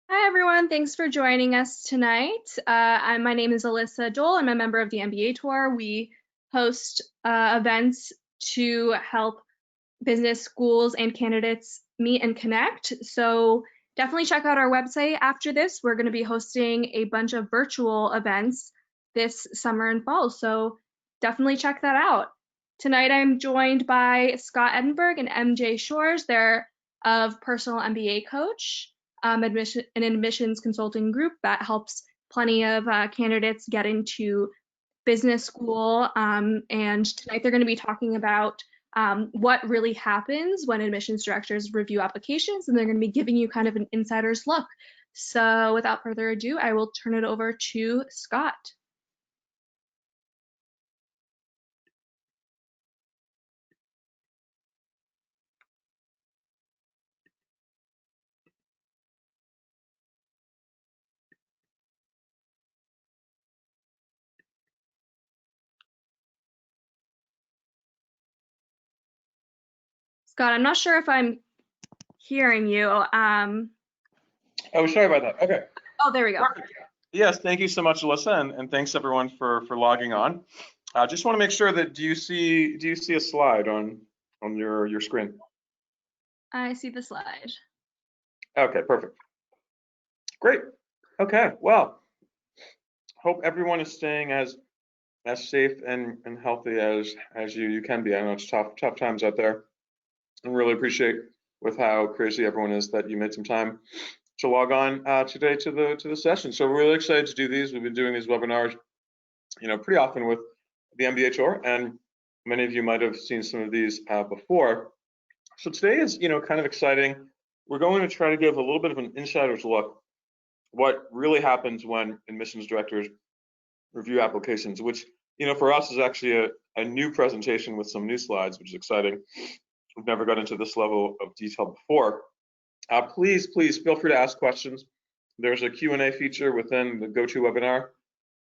Hi, everyone. Thanks for joining us tonight. My name is Alyssa Dole. I'm a member of the MBA Tour. We host events to help business schools and candidates meet and connect. So definitely check out our website after this. We're going to be hosting a bunch of virtual events this summer and fall. So definitely check that out. Tonight, I'm joined by Scott Edinburgh and MJ Shores. They're of Personal MBA Coach, an admissions consulting group that helps plenty of candidates get into business school. And tonight they're going to be talking about what really happens when admissions directors review applications, and they're going to be giving you kind of an insider's look. So without further ado, I will turn it over to Scott. Scott, I'm not sure if I'm hearing you. Oh, sorry about that. Okay. Oh, there we go. Perfect. Yes, thank you so much, Alyssa, and thanks everyone for logging on. I just want to make sure that do you see a slide on your screen? I see the slide. Okay, perfect. Great. Okay. Well, hope everyone is staying as safe and healthy as you can be. I know it's tough times out there. I really appreciate with how crazy everyone is that you made some time to log on today to the session. So we're really excited to do these. We've been doing these webinars, pretty often with the MBA Tour, and many of you might have seen some of these before. So today is, kind of exciting. We're going to try to give a little bit of an insider's look what really happens when admissions directors review applications, which, for us is actually a new presentation with some new slides, which is exciting. We've never got into this level of detail before. Please feel free to ask questions. There's a Q&A feature within the GoToWebinar,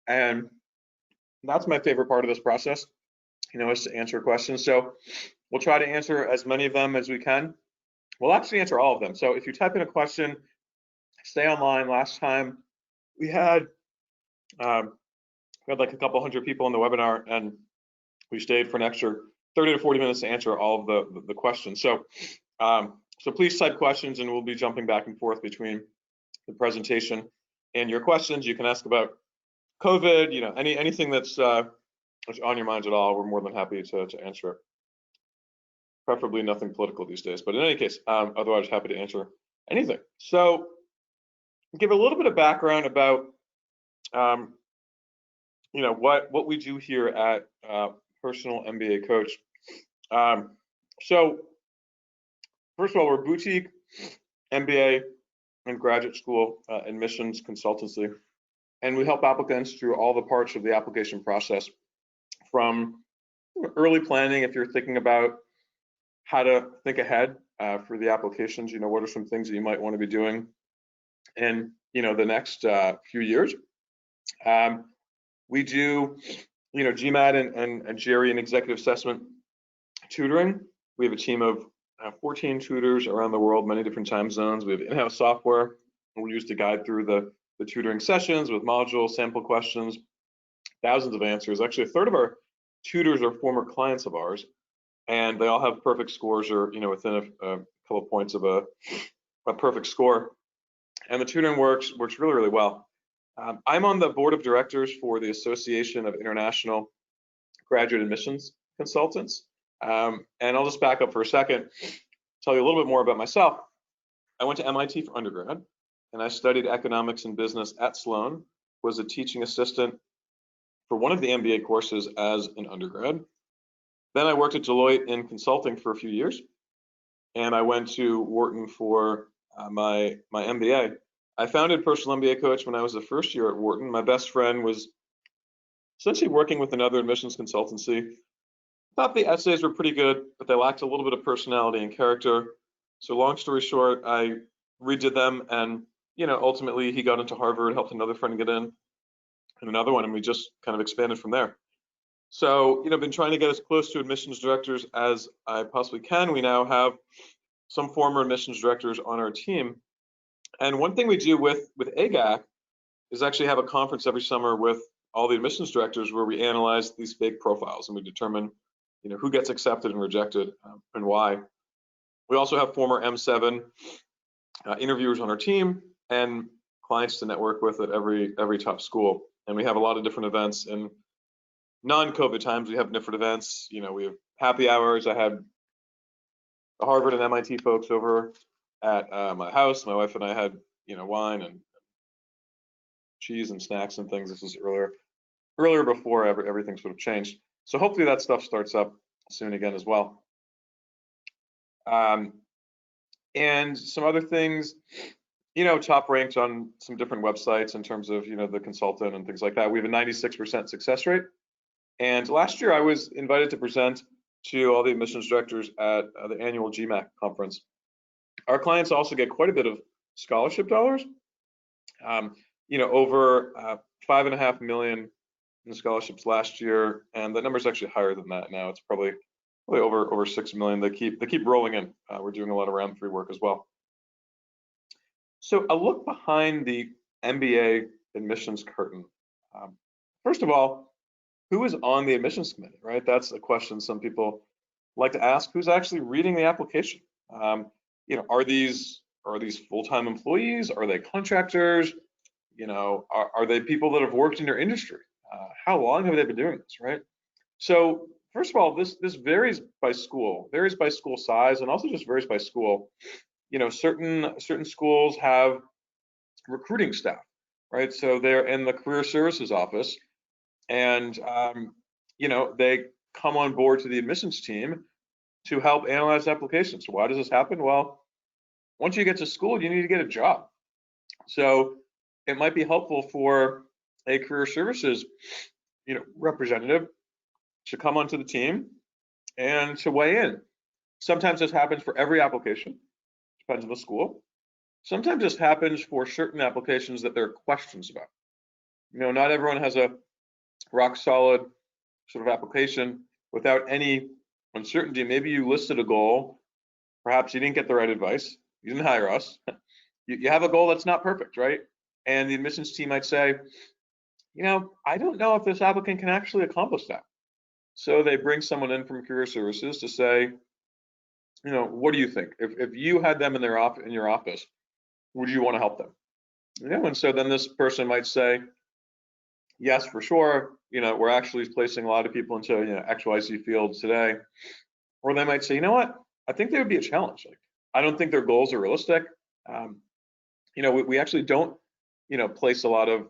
and that's my favorite part of this process, is to answer questions. So we'll try to answer as many of them as we can. We'll actually answer all of them. So if you type in a question, stay online. Last time we had like a couple hundred people in the webinar, and we stayed for an extra 30 to 40 minutes to answer all of the questions. So so please type questions, and we'll be jumping back and forth between the presentation and your questions. You can ask about COVID, anything that's on your minds at all. We're more than happy to answer it. Preferably nothing political these days, but in any case, otherwise happy to answer anything. So give a little bit of background about what we do here at Personal MBA Coach. So first of all, we're boutique MBA and graduate school admissions consultancy, and we help applicants through all the parts of the application process, from early planning, if you're thinking about how to think ahead for the applications, what are some things that you might want to be doing in the next few years. We do GMAT and GRE and executive assessment tutoring. We have a team of 14 tutors around the world, many different time zones. We have in-house software we use to guide through the tutoring sessions with modules, sample questions, thousands of answers. Actually, a third of our tutors are former clients of ours, and they all have perfect scores, or within a couple of points of a perfect score. And the tutoring works really, really well. I'm on the board of directors for the Association of International Graduate Admissions Consultants. And I'll just back up for a second, tell you a little bit more about myself. I went to MIT for undergrad, and I studied economics and business at Sloan, was a teaching assistant for one of the MBA courses as an undergrad. Then I worked at Deloitte in consulting for a few years, and I went to Wharton for my MBA. I founded Personal MBA Coach when I was the first year at Wharton. My best friend was essentially working with another admissions consultancy. Thought the essays were pretty good, but they lacked a little bit of personality and character. So long story short, I redid them, and ultimately he got into Harvard, helped another friend get in, and another one, and we just kind of expanded from there. So been trying to get as close to admissions directors as I possibly can. We now have some former admissions directors on our team, And one thing we do with AGAC is actually have a conference every summer with all the admissions directors where we analyze these fake profiles and we determine, who gets accepted and rejected and why. We also have former M7 interviewers on our team and clients to network with at every top school. And we have a lot of different events. In non-COVID times, we have different events. We have happy hours. I had the Harvard and MIT folks over at my house. My wife and I had, wine and cheese and snacks and things. This was earlier before everything sort of changed. So hopefully that stuff starts up soon again as well. And some other things, top ranked on some different websites in terms of, the consultant and things like that. We have a 96% success rate. And last year I was invited to present to all the admissions directors at the annual GMAC conference. Our clients also get quite a bit of scholarship dollars, over $5.5 million in scholarships last year, and the number is actually higher than that now. It's probably over 6 million. They keep rolling in. We're doing a lot of round 3 work as well. So a look behind the MBA admissions curtain. First of all, who is on the admissions committee, right? That's a question some people like to ask. Who's actually reading the application? Are these full-time employees? Are they contractors? Are they people that have worked in your industry? How long have they been doing this, right? So first of all, this varies by school size, and also just varies by school. Certain schools have recruiting staff, right? So they're in the career services office, and they come on board to the admissions team to help analyze applications. Why does this happen? Well, once you get to school, you need to get a job. So it might be helpful for a career services, representative to come onto the team and to weigh in. Sometimes this happens for every application, depends on the school. Sometimes this happens for certain applications that there are questions about. Not everyone has a rock solid sort of application without any uncertainty. Maybe you listed a goal, perhaps you didn't get the right advice, you didn't hire us. You have a goal that's not perfect, right? And the admissions team might say, I don't know if this applicant can actually accomplish that. So they bring someone in from career services to say, what do you think? If you had them in your office, would you want to help them? And so then this person might say, yes, for sure. We're actually placing a lot of people into XYZ fields today. Or they might say, you know what? I think they would be a challenge. Like, I don't think their goals are realistic. We actually don't, place a lot of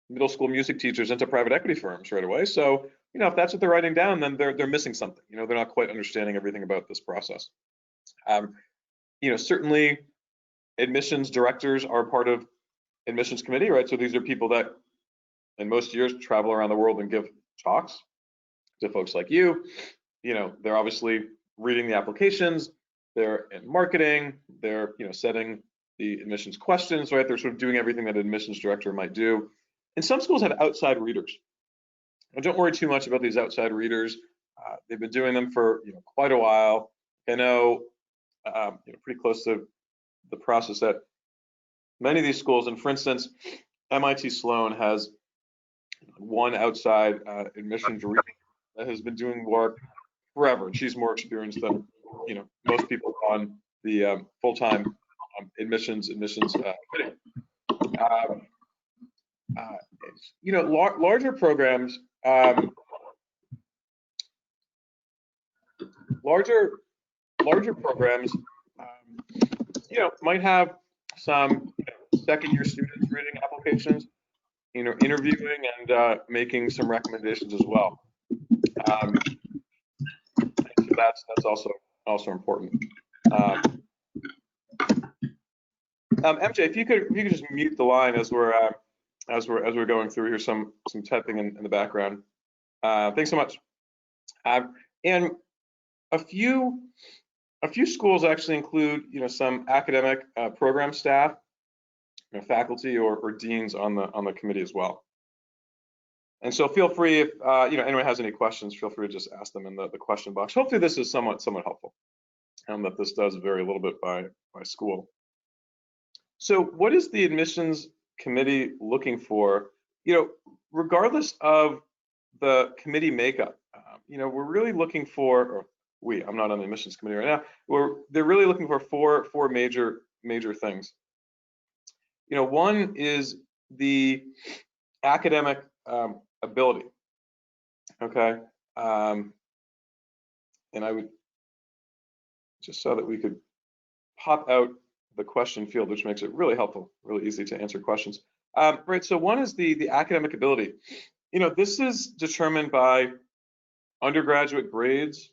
middle school music teachers into private equity firms right away. So, if that's what they're writing down, then they're missing something. They're not quite understanding everything about this process. Certainly admissions directors are part of admissions committee, right? So these are people that in most years travel around the world and give talks to folks like you. They're obviously reading the applications, they're in marketing, they're setting the admissions questions, right? They're sort of doing everything that an admissions director might do. And some schools have outside readers. Now, don't worry too much about these outside readers. They've been doing them for quite a while. I know pretty close to the process at many of these schools. And for instance, MIT Sloan has one outside admissions reader that has been doing work forever. And she's more experienced than most people on the full-time admissions committee. Larger programs, might have some second-year students reading applications, interviewing and making some recommendations as well. So that's also important. MJ, if you could just mute the line as we're going through here, some typing in the background. Thanks so much. And a few schools actually include some academic program staff, faculty or deans on the committee as well. And so feel free, if anyone has any questions, feel free to just ask them in the question box. Hopefully this is somewhat helpful, and that this does vary a little bit by school. So what is the admissions committee looking for? Regardless of the committee makeup, we're really looking for, I'm not on the admissions committee right now. They're really looking for four major things. One is the academic ability. Okay, and I would just saw that we could pop out the question field, which makes it really helpful, really easy to answer questions. Right, so one is the academic ability. This is determined by undergraduate grades,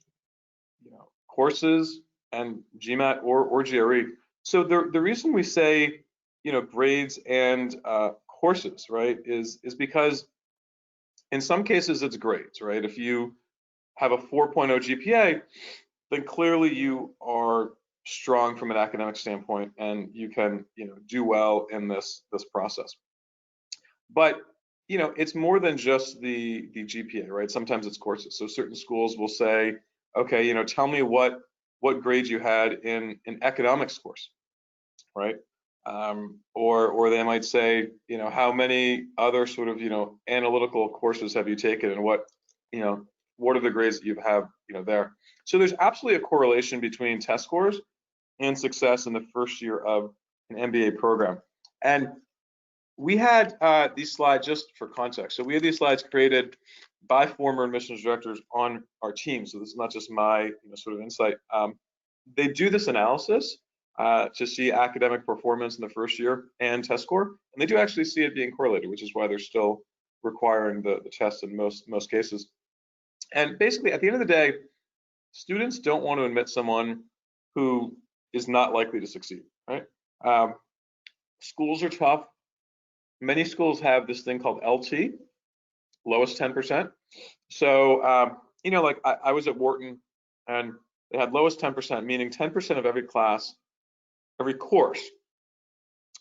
courses, and GMAT or GRE. So the reason we say, grades and courses, right, is because in some cases it's grades, right? If you have a 4.0 GPA, then clearly you are strong from an academic standpoint and you can, do well in this process. But it's more than just the GPA, right? Sometimes it's courses. So certain schools will say, okay, tell me what grade you had in an economics course, right? Or they might say, how many other sort of, analytical courses have you taken, and what are the grades that you have, there. So there's absolutely a correlation between test scores and success in the first year of an MBA program. And we had these slides just for context. So we had these slides created by former admissions directors on our team. So this is not just my sort of insight. They do this analysis to see academic performance in the first year and test score, and they do actually see it being correlated, which is why they're still requiring the test in most cases. And basically, at the end of the day, students don't want to admit someone who is not likely to succeed, right? Schools are tough. Many schools have this thing called LT, lowest 10%. So, like I was at Wharton, and they had lowest 10%, meaning 10% of every class, every course,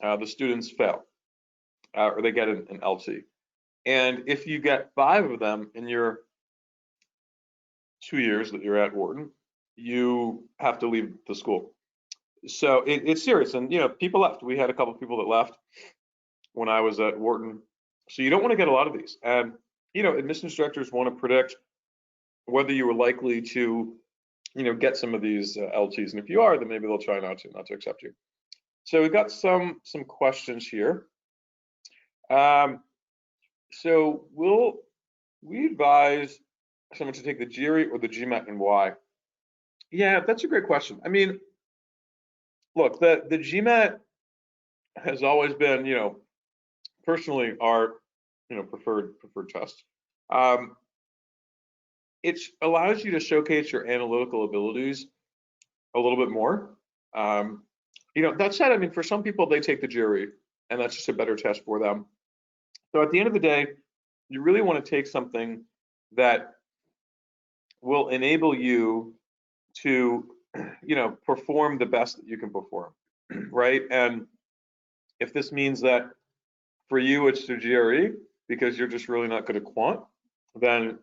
the students fail, or they get an LT. And if you get 5 of them in your 2 years that you're at Wharton, you have to leave the school. So it's serious. And, people left. We had a couple of people that left when I was at Wharton. So you don't want to get a lot of these. And, admissions directors want to predict whether you are likely to, get some of these LTs. And if you are, then maybe they'll try not to accept you. So we've got some questions here. So we advise someone to take the GRE or the GMAT, and why? Yeah, that's a great question. I mean, look, the GMAT has always been, personally our, preferred test. It allows you to showcase your analytical abilities a little bit more. That said, I mean, for some people, they take the GRE, and that's just a better test for them. So at the end of the day, you really want to take something that will enable you to, perform the best that you can perform, right? And if this means that for you it's the GRE because you're just really not good at quant, then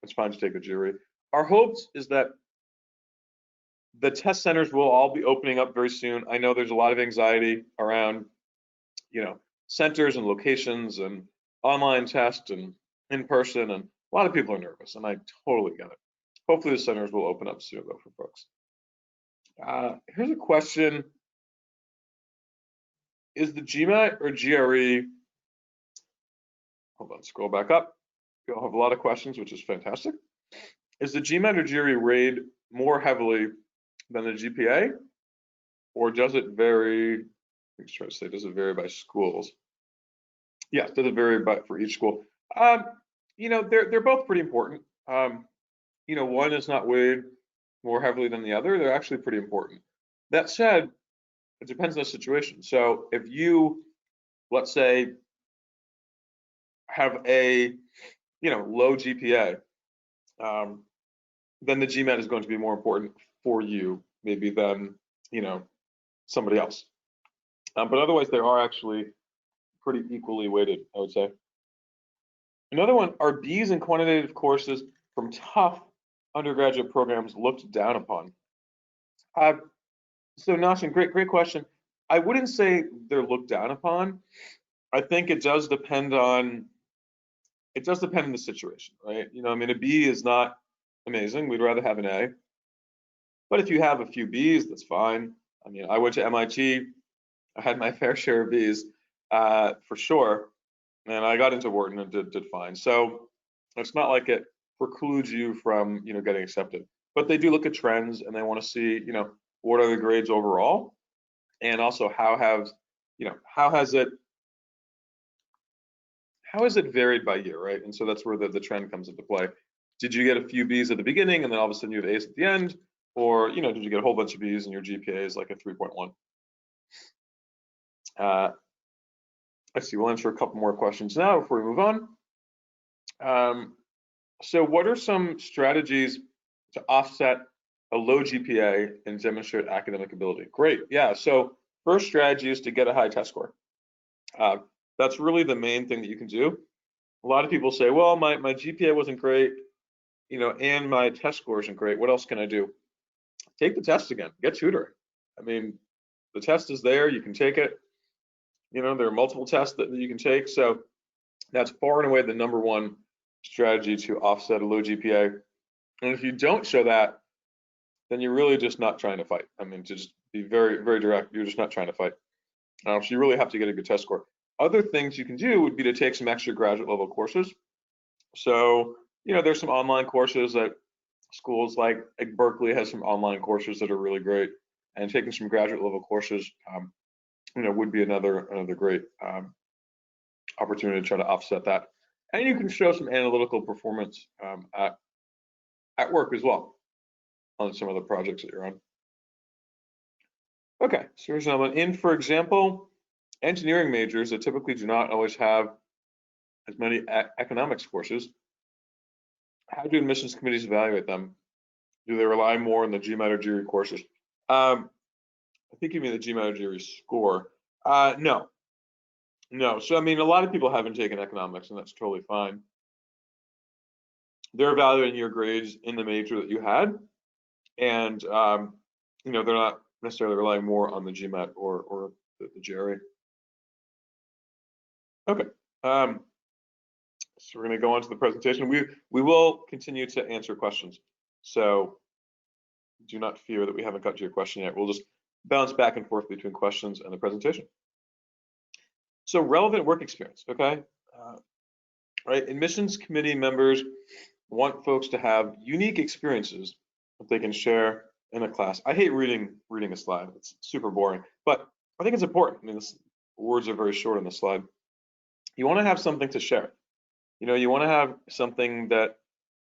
it's fine to take the GRE. Our hopes is that the test centers will all be opening up very soon. I know there's a lot of anxiety around, centers and locations and online tests and in person, and a lot of people are nervous, and I totally get it. Hopefully the centers will open up soon though for folks. Here's a question. Is the GMAT or GRE, hold on, scroll back up. You'll have a lot of questions, which is fantastic. Is the GMAT or GRE rated more heavily than the GPA, or does it vary? I'm trying to say, does it vary by schools? Yes, does it vary for each school? They're both pretty important. One is not weighed more heavily than the other. They're actually pretty important. That said, it depends on the situation. So if you, let's say, have a low GPA, then the GMAT is going to be more important for you maybe than somebody else. But otherwise, they are actually pretty equally weighted, I would say. Another one, are B's in quantitative courses from tough undergraduate programs looked down upon? So Nashin, great question. I wouldn't say they're looked down upon. I think it does depend on the situation, right? I mean, a B is not amazing. We'd rather have an A. But if you have a few Bs, that's fine. I mean, I went to MIT. I had my fair share of Bs, for sure, and I got into Wharton and did fine. So it's not like it precludes you from getting accepted. But they do look at trends and they want to see what are the grades overall, and also how has it varied by year, right? And so that's where the trend comes into play. Did you get a few Bs at the beginning and then all of a sudden you have A's at the end? Or, did you get a whole bunch of Bs and your GPA is like a 3.1? Let's see, we'll answer a couple more questions now before we move on. So what are some strategies to offset a low GPA and demonstrate academic ability? Great, yeah, so first strategy is to get a high test score. That's really the main thing that you can do. A lot of people say, well, my GPA wasn't great, and my test score isn't great. What else can I do? Take the test again, get tutoring. I mean, the test is there, you can take it. There are multiple tests that you can take. So that's far and away the number one strategy to offset a low GPA. And if you don't show that, then you're really just not trying to fight. I mean, to just be very, very direct, you're just not trying to fight. So you really have to get a good test score. Other things you can do would be to take some extra graduate level courses. So, there's some online courses that schools like Berkeley has some online courses that are really great, and taking some graduate level courses, would be another great opportunity to try to offset that. And you can show some analytical performance at work as well on some of the projects that you're on. Okay, so here's another one. For example, engineering majors that typically do not always have as many economics courses, how do admissions committees evaluate them? Do they rely more on the GMAT or GRE courses? I think you mean the GMAT or GRE score. No. So, I mean, a lot of people haven't taken economics, and that's totally fine. They're evaluating your grades in the major that you had, and they're not necessarily relying more on the GMAT or the GRE. Okay. So we're going to go on to the presentation. We will continue to answer questions. So do not fear that we haven't got to your question yet. We'll just bounce back and forth between questions and the presentation. So relevant work experience, okay? Right, admissions committee members want folks to have unique experiences that they can share in a class. I hate reading a slide. It's super boring, but I think it's important. I mean, the words are very short on the slide. You want to have something to share. You want to have something that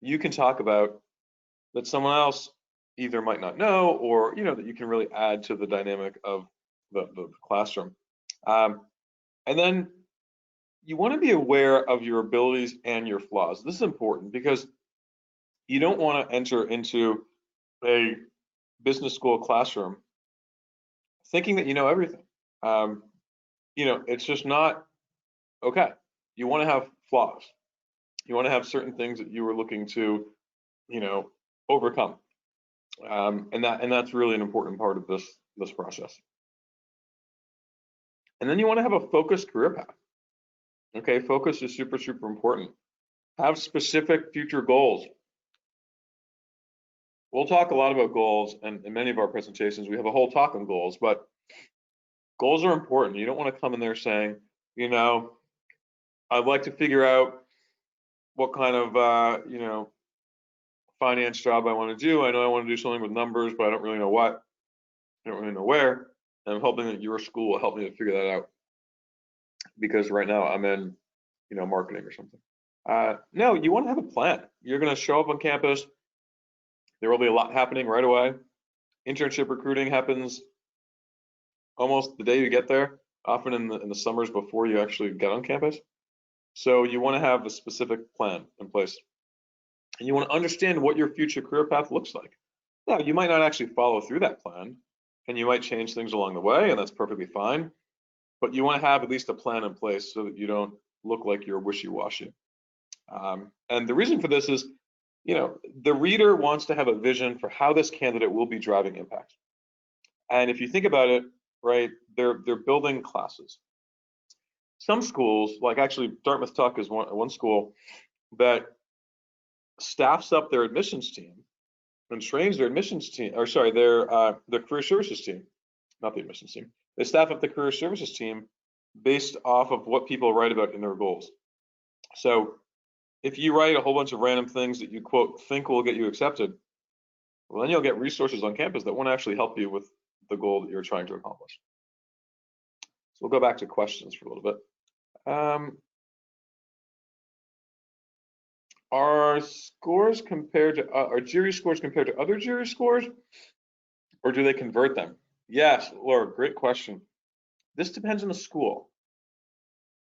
you can talk about that someone else either might not know, or that you can really add to the dynamic of the classroom. And then you want to be aware of your abilities and your flaws. This is important because you don't want to enter into a business school classroom thinking that you know everything. It's just not okay. You want to have flaws. You want to have certain things that you are looking to, overcome. And that's really an important part of this process. And then you want to have a focused career path. Okay, focus is super, super important. Have specific future goals. We'll talk a lot about goals, and in many of our presentations, we have a whole talk on goals, but goals are important. You don't want to come in there saying, I'd like to figure out what kind of, finance job I want to do. I know I want to do something with numbers, but I don't really know what. I don't really know where. And I'm hoping that your school will help me to figure that out, because right now I'm in, marketing or something. No, you want to have a plan. You're going to show up on campus. There will be a lot happening right away. Internship recruiting happens almost the day you get there, often in the summers before you actually get on campus. So you want to have a specific plan in place. And you want to understand what your future career path looks like. Now, you might not actually follow through that plan, and you might change things along the way, and that's perfectly fine. But you want to have at least a plan in place so that you don't look like you're wishy-washy. And the reason for this is, the reader wants to have a vision for how this candidate will be driving impact. And if you think about it, right? They're building classes. Some schools, like actually Dartmouth Tuck is one school that staffs up their admissions team and trains their admissions team, or sorry, their career services team, not the admissions team. They staff up the career services team based off of what people write about in their goals. So if you write a whole bunch of random things that you quote think will get you accepted, well, then you'll get resources on campus that won't actually help you with the goal that you're trying to accomplish. So we'll go back to questions for a little bit. Are scores compared to are jury scores compared to other jury scores, or do they convert them? Yes, Laura, great question. This depends on the school.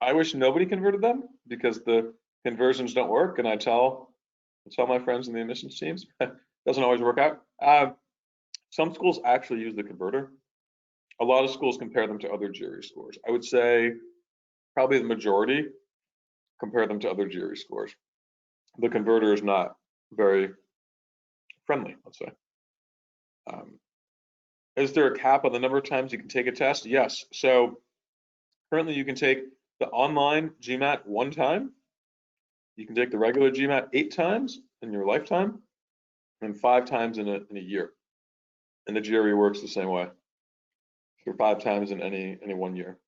I wish nobody converted them because the conversions don't work, and I tell my friends in the admissions teams, doesn't always work out. Some schools actually use the converter. A lot of schools compare them to other jury scores. I would say probably the majority compare them to other jury scores. The converter is not very friendly, let's say. Is there a cap on the number of times you can take a test? Yes. So currently you can take the online GMAT 1 time. You can take the regular GMAT 8 times in your lifetime and 5 times in a year. And the GRE works the same way for 5 times in any 1 year.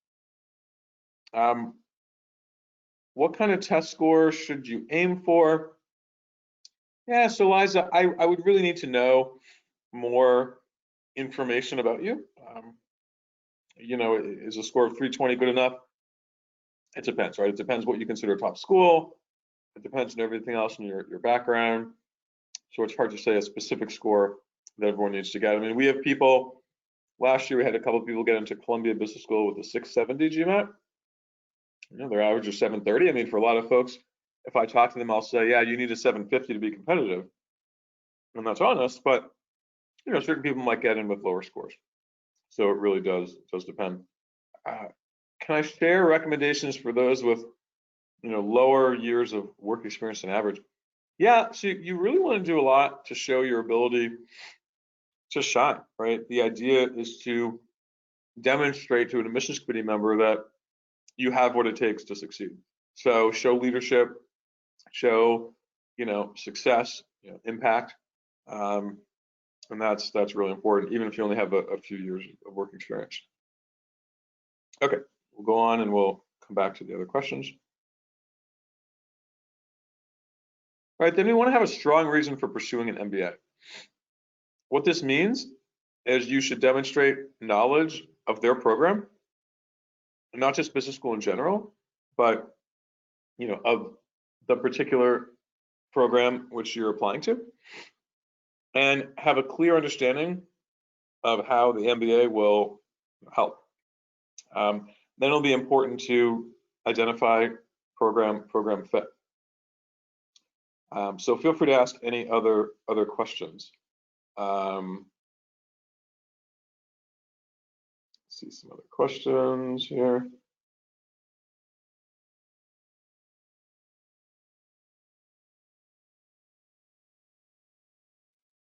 What kind of test score should you aim for? Yeah, so Liza, I would really need to know more information about you. You know, is a score of 320 good enough? It depends, right? It depends what you consider a top school. It depends on everything else in your background. So it's hard to say a specific score that everyone needs to get. I mean, we have people, last year we had a couple of people get into Columbia Business School with a 670 GMAT. You know, their average is 730. I mean, for a lot of folks, if I talk to them, I'll say, yeah, you need a 750 to be competitive. And that's honest, but you know, certain people might get in with lower scores. So it really does depend. Can I share recommendations for those with, you know, lower years of work experience than average? Yeah, so you really want to do a lot to show your ability to shine, right? The idea is to demonstrate to an admissions committee member that you have what it takes to succeed. So show leadership, show, you know, success, you know, impact, and that's really important, even if you only have a few years of work experience. Okay, we'll go on and we'll come back to the other questions. All right, then we want to have a strong reason for pursuing an MBA. What this means is you should demonstrate knowledge of their program, not just business school in general, but you know, of the particular program which you're applying to, and have a clear understanding of how the MBA will help. Then it'll be important to identify program fit. So feel free to ask any other questions. See some other questions here.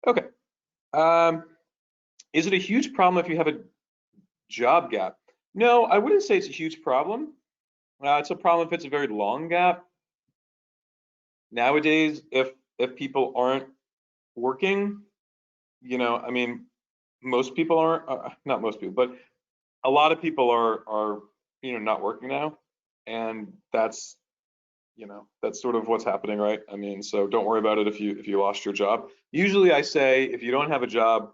Okay. Is it a huge problem if you have a job gap? No, I wouldn't say it's a huge problem. It's a problem if it's a very long gap. Nowadays, if people aren't working, you know, I mean, most people aren't, not most people, but a lot of people are you know, not working now, and that's, you know, that's sort of what's happening, right? I mean, so don't worry about it if you lost your job. Usually I say if you don't have a job,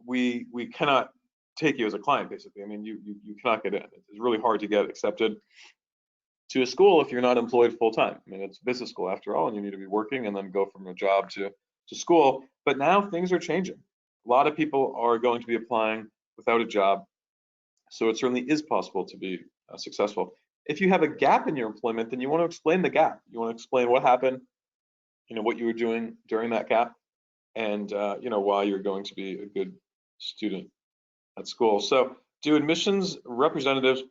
we cannot take you as a client, basically. I mean, you cannot get in. It's really hard to get accepted to a school if you're not employed full time. I mean, it's business school after all, and you need to be working and then go from a job to school. But now things are changing. A lot of people are going to be applying without a job. So it certainly is possible to be successful. If you have a gap in your employment, then you want to explain the gap. You want to explain what happened, you know, what you were doing during that gap, and you know, why you're going to be a good student at school. So do admissions representatives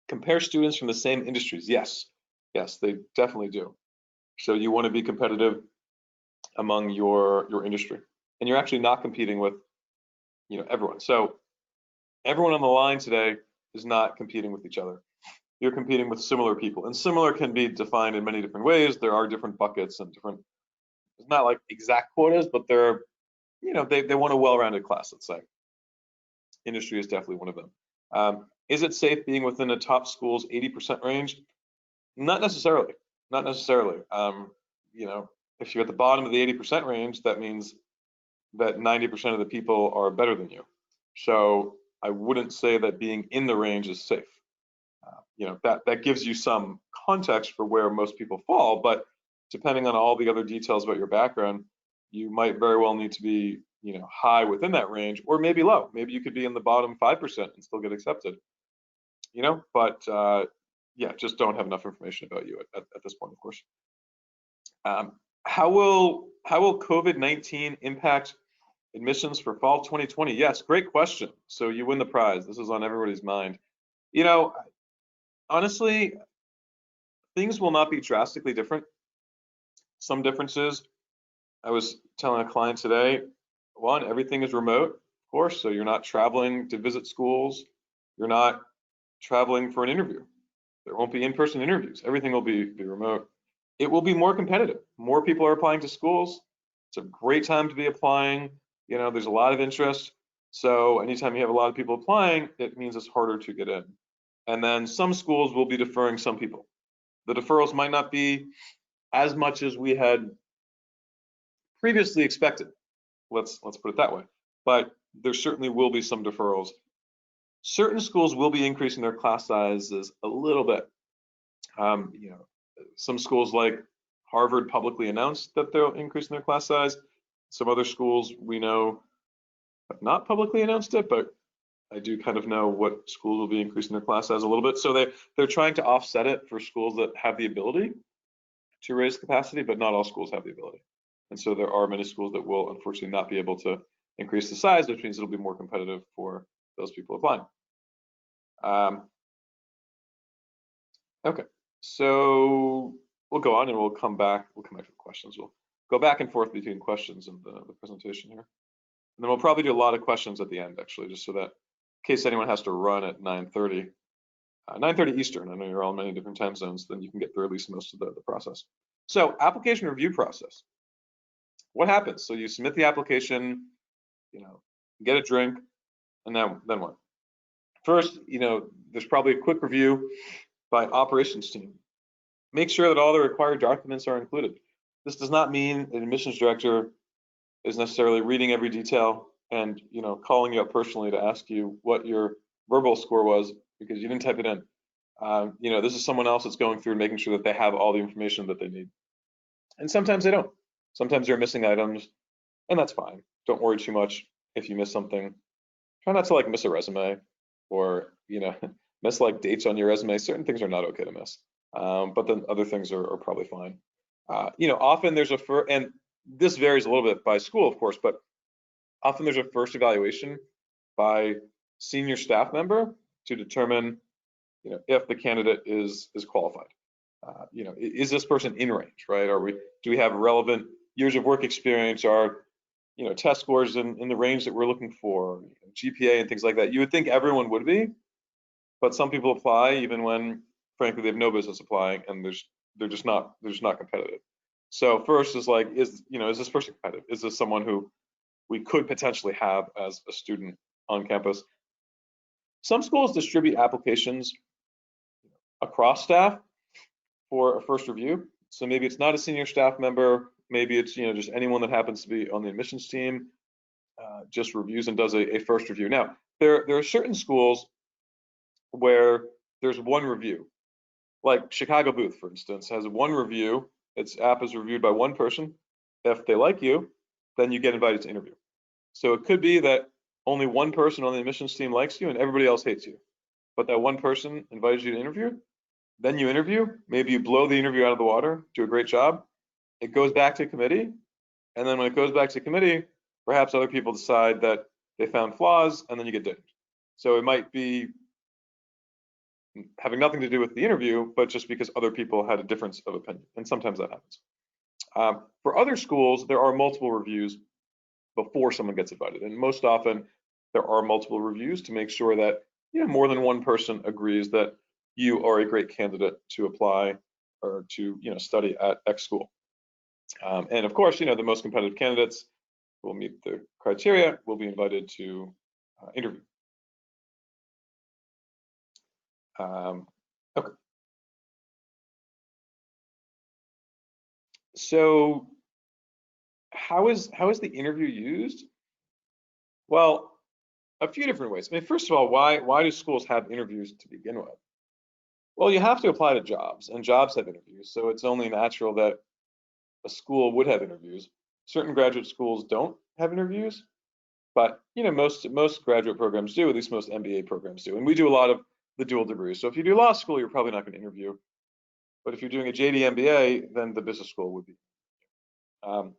compare students from the same industries? Yes, they definitely do. So you want to be competitive among your industry, and you're actually not competing with, you know, everyone. So Everyone on the line today is not competing with each other. You're competing with similar people, and similar can be defined in many different ways. There are different buckets and different, it's not like exact quotas, but they're, they want a well-rounded class, let's say. Industry is definitely one of them. Is it safe being within a top school's 80% range? Not necessarily. Not necessarily. If you're at the bottom of the 80% range, that means that 90% of the people are better than you. So I wouldn't say that being in the range is safe. That gives you some context for where most people fall, but depending on all the other details about your background, you might very well need to be, high within that range, or maybe low. Maybe you could be in the bottom 5% and still get accepted. But yeah, just don't have enough information about you at this point, of course. How will COVID-19 impact admissions for fall 2020? Yes, great question. So you win the prize. This is on everybody's mind. Honestly, things will not be drastically different. Some differences. I was telling a client today, one, everything is remote, of course, so you're not traveling to visit schools. You're not traveling for an interview. There won't be in-person interviews. Everything will be remote. It will be more competitive. More people are applying to schools. It's a great time to be applying. There's a lot of interest. So anytime you have a lot of people applying, it means it's harder to get in. And then some schools will be deferring some people. The deferrals might not be as much as we had previously expected. Let's put it that way. But there certainly will be some deferrals. Certain schools will be increasing their class sizes a little bit. Some schools like Harvard publicly announced that they're increasing their class size. Some other schools we know have not publicly announced it, but I do kind of know what schools will be increasing their class size a little bit. So they're trying to offset it for schools that have the ability to raise capacity, but not all schools have the ability. And so there are many schools that will unfortunately not be able to increase the size, which means it'll be more competitive for those people applying. Okay, so we'll go on and we'll come back. We'll come back to the questions. We'll go back and forth between questions and the presentation here. And then we'll probably do a lot of questions at the end, actually, just so that in case anyone has to run at 9:30, 9:30 Eastern, I know you're all in many different time zones, then you can get through at least most of the process. So application review process. What happens? So you submit the application, get a drink, and then what? First, there's probably a quick review by operations team. Make sure that all the required documents are included. This does not mean an admissions director is necessarily reading every detail and calling you up personally to ask you what your verbal score was because you didn't type it in. This is someone else that's going through and making sure that they have all the information that they need. And sometimes they don't. Sometimes they're missing items, and that's fine. Don't worry too much if you miss something. Try not to miss a resume or miss dates on your resume. Certain things are not okay to miss, but then other things are probably fine. Often there's and this varies a little bit by school, of course, but often there's a first evaluation by senior staff member to determine, if the candidate is qualified. Is this person in range, right? Do we have relevant years of work experience? Are test scores in the range that we're looking for, GPA and things like that? You would think everyone would be, but some people apply even when, frankly, they have no business applying, and they're just not competitive. So first is is this person competitive? Is this someone who we could potentially have as a student on campus? Some schools distribute applications across staff for a first review. So maybe it's not a senior staff member, maybe it's just anyone that happens to be on the admissions team, just reviews and does a first review. Now, there are certain schools where there's one review, like Chicago Booth, for instance, has one review. Its app is reviewed by one person. If they like you, then you get invited to interview. So it could be that only one person on the admissions team likes you and everybody else hates you, but that one person invited you to interview. Then you interview, maybe you blow the interview out of the water, do a great job. It goes back to committee. And then when it goes back to committee, perhaps other people decide that they found flaws and then you get dinged. So it might be having nothing to do with the interview, but just because other people had a difference of opinion. And sometimes that happens. For other schools, there are multiple reviews before someone gets invited. And most often there are multiple reviews to make sure that more than one person agrees that you are a great candidate to apply or to study at X school. And of course, the most competitive candidates who will meet the criteria will be invited to interview. Okay. So how is the interview used? Well, a few different ways. I mean, first of all, why do schools have interviews to begin with? Well, you have to apply to jobs, and jobs have interviews, so it's only natural that a school would have interviews. Certain graduate schools don't have interviews, but most graduate programs do, at least most MBA programs do. And we do a lot of the dual degrees. So if you do law school, you're probably not going to interview. But if you're doing a JD MBA, then the business school would be. So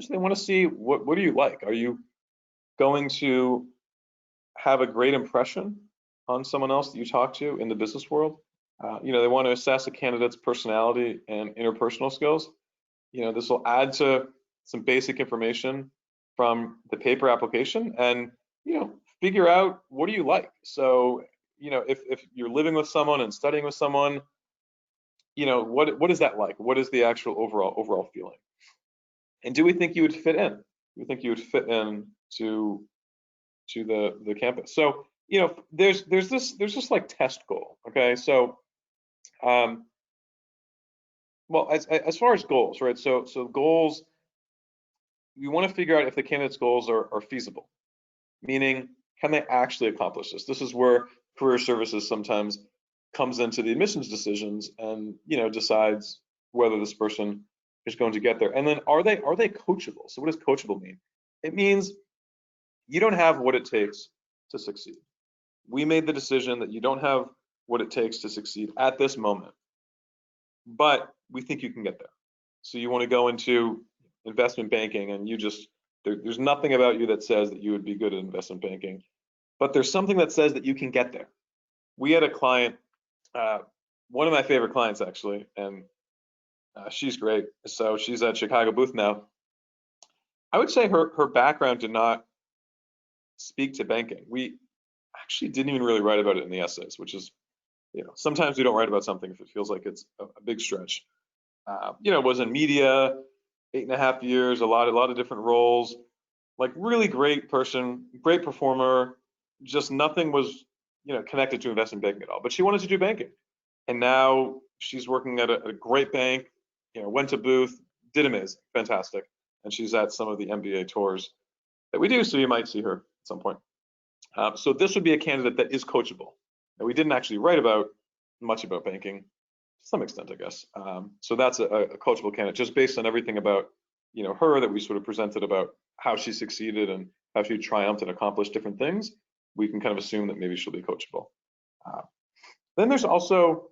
they want to see what do you like? Are you going to have a great impression on someone else that you talk to in the business world? They want to assess a candidate's personality and interpersonal skills. This will add to some basic information from the paper application and, figure out what do you like. So, if you're living with someone and studying with someone, what is that like? What is the actual overall feeling? And do we think you would fit in? Do we think you would fit in to the campus? So, there's this like test goal. Okay. So, well, as far as goals, right? So goals, we want to figure out if the candidate's goals are feasible, meaning can they actually accomplish this? This is where career services sometimes comes into the admissions decisions and decides whether this person is going to get there. And then are they coachable? So what does coachable mean? It means you don't have what it takes to succeed. We made the decision that you don't have what it takes to succeed at this moment, but we think you can get there. So you want to go into investment banking and there's nothing about you that says that you would be good at investment banking, but there's something that says that you can get there. We had a client, one of my favorite clients actually, and she's great. So she's at Chicago booth now. I would say her background did not speak to banking. We actually didn't even really write about it in the essays, which is, sometimes we don't write about something if it feels like it's a big stretch. Was in media, 8.5 years, a lot of different roles, like really great person, great performer, just nothing was, connected to investment banking at all. But she wanted to do banking. And now she's working at a great bank, went to booth, did amazing, fantastic. And she's at some of the MBA tours that we do, so you might see her at some point. So this would be a candidate that is coachable. Now, we didn't actually write much about banking, to some extent, I guess. So that's a coachable candidate, just based on everything about her that we sort of presented about how she succeeded and how she triumphed and accomplished different things. We can kind of assume that maybe she'll be coachable. Then there's also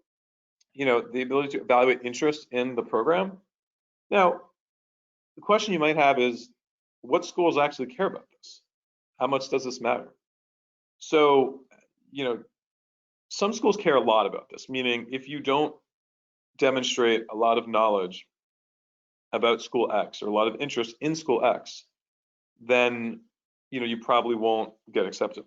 the ability to evaluate interest in the program. Now, the question you might have is, what schools actually care about this? How much does this matter? So, some schools care a lot about this, meaning if you don't demonstrate a lot of knowledge about school X or a lot of interest in school X, then you probably won't get accepted.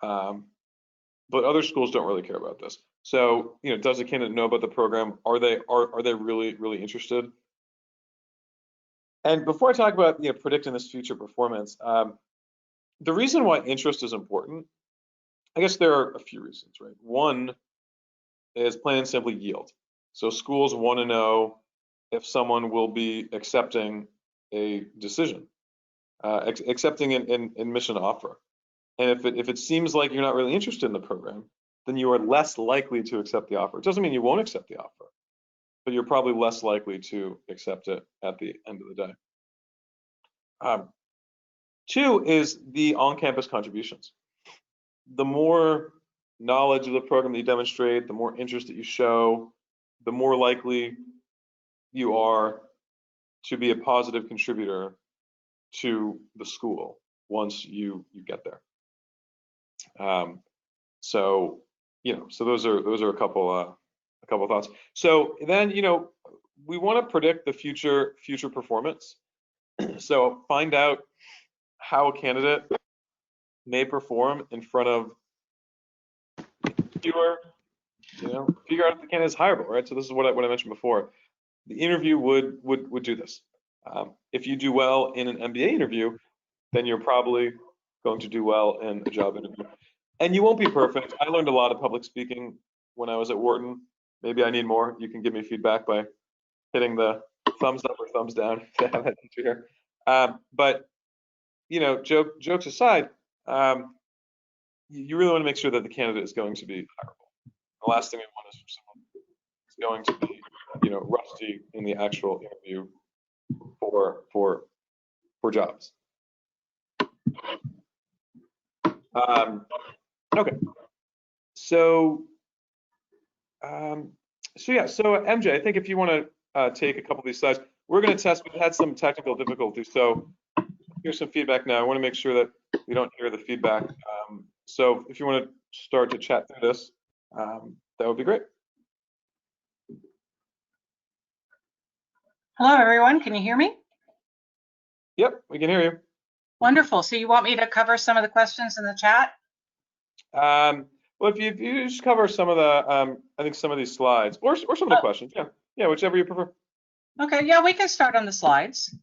But other schools don't really care about this. So, does a candidate know about the program? Are they really interested? And before I talk about predicting this future performance, the reason why interest is important, I guess there are a few reasons, right? One is plain and simply yield. So schools want to know if someone will be accepting a decision, accepting an admission offer. And if it seems like you're not really interested in the program, then you are less likely to accept the offer. It doesn't mean you won't accept the offer, but you're probably less likely to accept it at the end of the day. Two is the on-campus contributions. The more knowledge of the program that you demonstrate, the more interest that you show, the more likely you are to be a positive contributor to the school once you get there. So those are a couple thoughts. So then we want to predict the future performance. So find out how a candidate may perform in front of fewer, figure out if the candidate is hireable, right? So this is what I mentioned before. The interview would do this. If you do well in an MBA interview, then you're probably going to do well in a job interview. And you won't be perfect. I learned a lot of public speaking when I was at Wharton. Maybe I need more. You can give me feedback by hitting the thumbs up or thumbs down if I have that teacher here. But jokes aside, you really want to make sure that the candidate is going to be hireable. The last thing we want is for someone who's going to be, rusty in the actual interview for jobs. Okay. So MJ, I think if you want to take a couple of these slides, we're going to test. We've had some technical difficulties, so here's some feedback now. I want to make sure that we don't hear the feedback. So if you want to start to chat through this, that would be great. Hello, everyone. Can you hear me? Yep, we can hear you. Wonderful. So you want me to cover some of the questions in the chat? Well, if you just cover some of the, I think some of these slides, or some of the questions, yeah, whichever you prefer. Okay, yeah, we can start on the slides.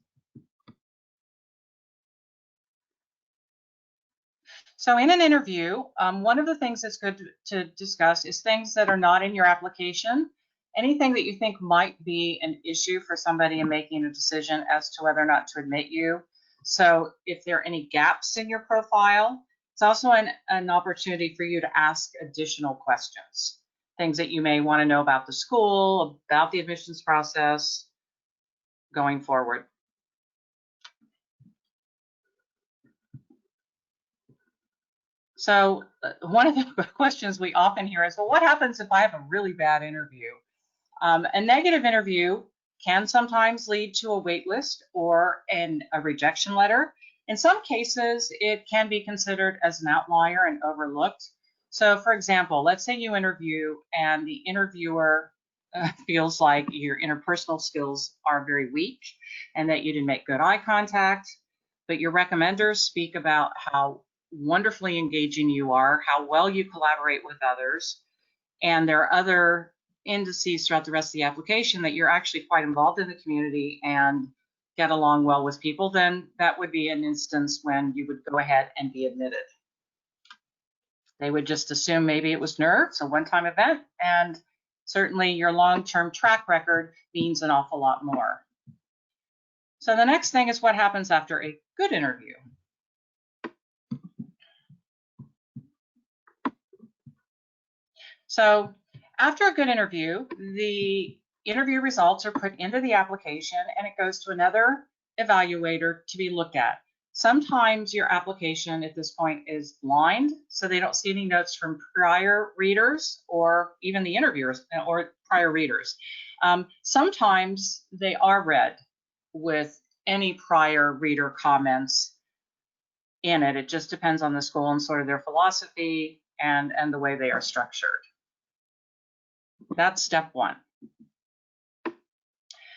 So in an interview, one of the things that's good to discuss is things that are not in your application, anything that you think might be an issue for somebody in making a decision as to whether or not to admit you. So if there are any gaps in your profile, it's also an opportunity for you to ask additional questions, things that you may want to know about the school, about the admissions process going forward. So one of the questions we often hear is, well, what happens if I have a really bad interview? A negative interview can sometimes lead to a wait list or a rejection letter. In some cases, it can be considered as an outlier and overlooked. So for example, let's say you interview and the interviewer feels like your interpersonal skills are very weak and that you didn't make good eye contact, but your recommenders speak about how wonderfully engaging you are, how well you collaborate with others, and there are other indices throughout the rest of the application that you're actually quite involved in the community and get along well with people, then that would be an instance when you would go ahead and be admitted. They would just assume maybe it was nerves, a one-time event, and certainly your long-term track record means an awful lot more. So the next thing is what happens after a good interview. So after a good interview, the interview results are put into the application and it goes to another evaluator to be looked at. Sometimes your application at this point is blind, so they don't see any notes from prior readers or even the interviewers or prior readers. Sometimes they are read with any prior reader comments in it. It just depends on the school and sort of their philosophy and the way they are structured. That's step one.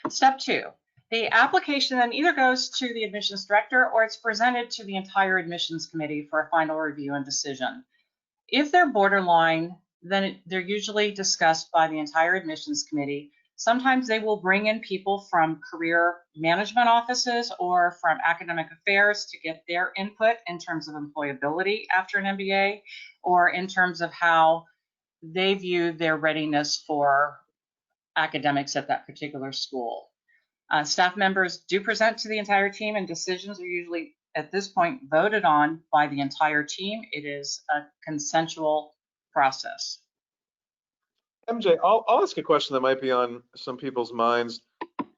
Step two, the application then either goes to the admissions director or it's presented to the entire admissions committee for a final review and decision. If they're borderline, then they're usually discussed by the entire admissions committee. Sometimes they will bring in people from career management offices or from academic affairs to get their input in terms of employability after an MBA or in terms of how they view their readiness for academics at that particular school. Staff members do present to the entire team and decisions are usually at this point voted on by the entire team. It is a consensual process. MJ, I'll ask a question that might be on some people's minds.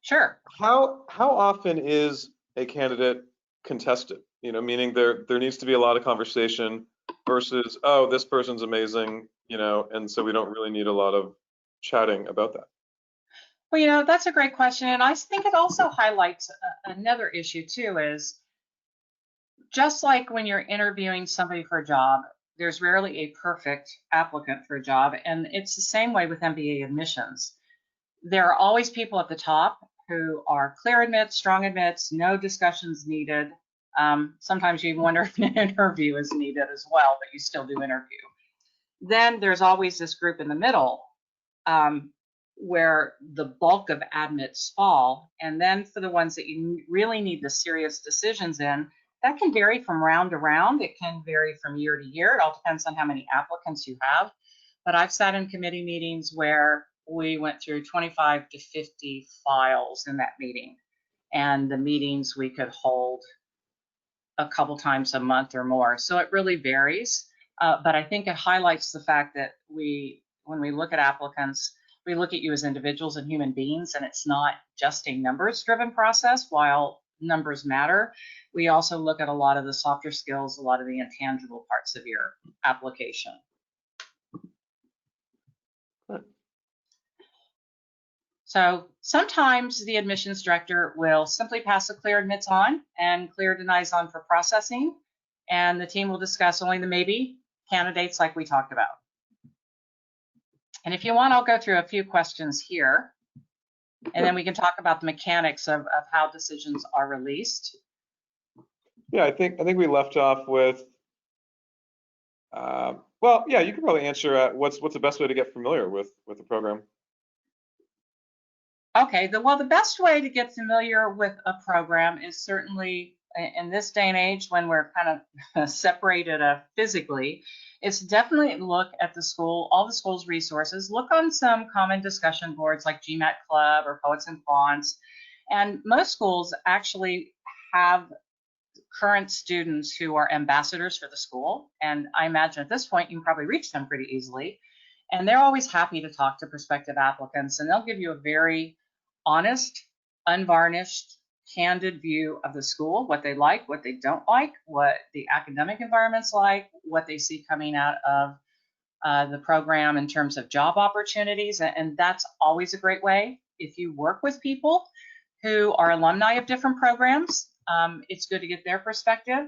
Sure. How often is a candidate contested? Meaning there needs to be a lot of conversation versus, oh, this person's amazing, and so we don't really need a lot of chatting about that. Well, that's a great question. And I think it also highlights another issue too, is just like when you're interviewing somebody for a job, there's rarely a perfect applicant for a job. And it's the same way with MBA admissions. There are always people at the top who are clear admits, strong admits, no discussions needed. Sometimes you wonder if an interview is needed as well, but you still do interview. Then there's always this group in the middle where the bulk of admits fall. And then for the ones that you really need the serious decisions in, that can vary from round to round. It can vary from year to year. It all depends on how many applicants you have. But I've sat in committee meetings where we went through 25 to 50 files in that meeting. And the meetings we could hold a couple times a month or more. So it really varies. But I think it highlights the fact that when we look at applicants, we look at you as individuals and human beings, and it's not just a numbers-driven process. While numbers matter, we also look at a lot of the softer skills, a lot of the intangible parts of your application. So sometimes the admissions director will simply pass a clear admits on and clear denies on for processing, and the team will discuss only the maybe candidates like we talked about. And if you want, I'll go through a few questions here, and then we can talk about the mechanics of how decisions are released. Yeah, I think we left off with, well, yeah, you can probably answer what's the best way to get familiar with the program. Okay, well, the best way to get familiar with a program is certainly in this day and age when we're kind of separated physically, it's definitely look at the school, all the school's resources, look on some common discussion boards like GMAT Club or Poets and Fonts. And most schools actually have current students who are ambassadors for the school. And I imagine at this point, you can probably reach them pretty easily. And they're always happy to talk to prospective applicants, and they'll give you a very honest, unvarnished, candid view of the school, what they like, what they don't like, what the academic environment's like, what they see coming out of the program in terms of job opportunities. And that's always a great way. If you work with people who are alumni of different programs, it's good to get their perspective.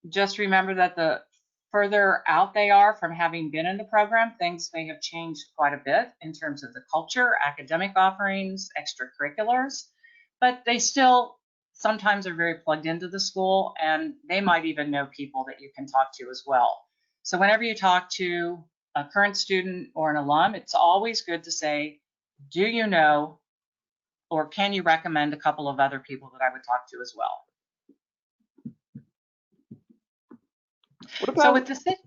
Just remember that the further out they are from having been in the program, things may have changed quite a bit in terms of the culture, academic offerings, extracurriculars, but they still sometimes are very plugged into the school, and they might even know people that you can talk to as well. So whenever you talk to a current student or an alum, it's always good to say, do you know, or can you recommend a couple of other people that I would talk to as well? So with decisions,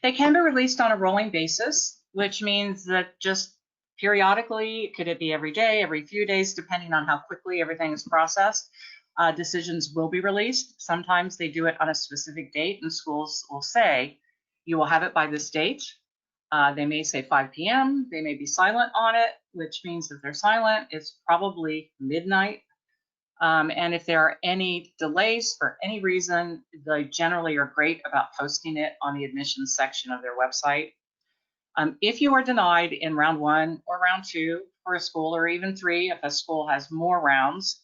they can be released on a rolling basis, which means that just periodically, could it be every day, every few days, depending on how quickly everything is processed, decisions will be released. Sometimes they do it on a specific date, and schools will say, you will have it by this date. They may say 5 p.m. They may be silent on it, which means if they're silent, it's probably midnight. And if there are any delays for any reason, they generally are great about posting it on the admissions section of their website. If you are denied in round 1 or round 2 for a school, or even 3, if a school has more rounds,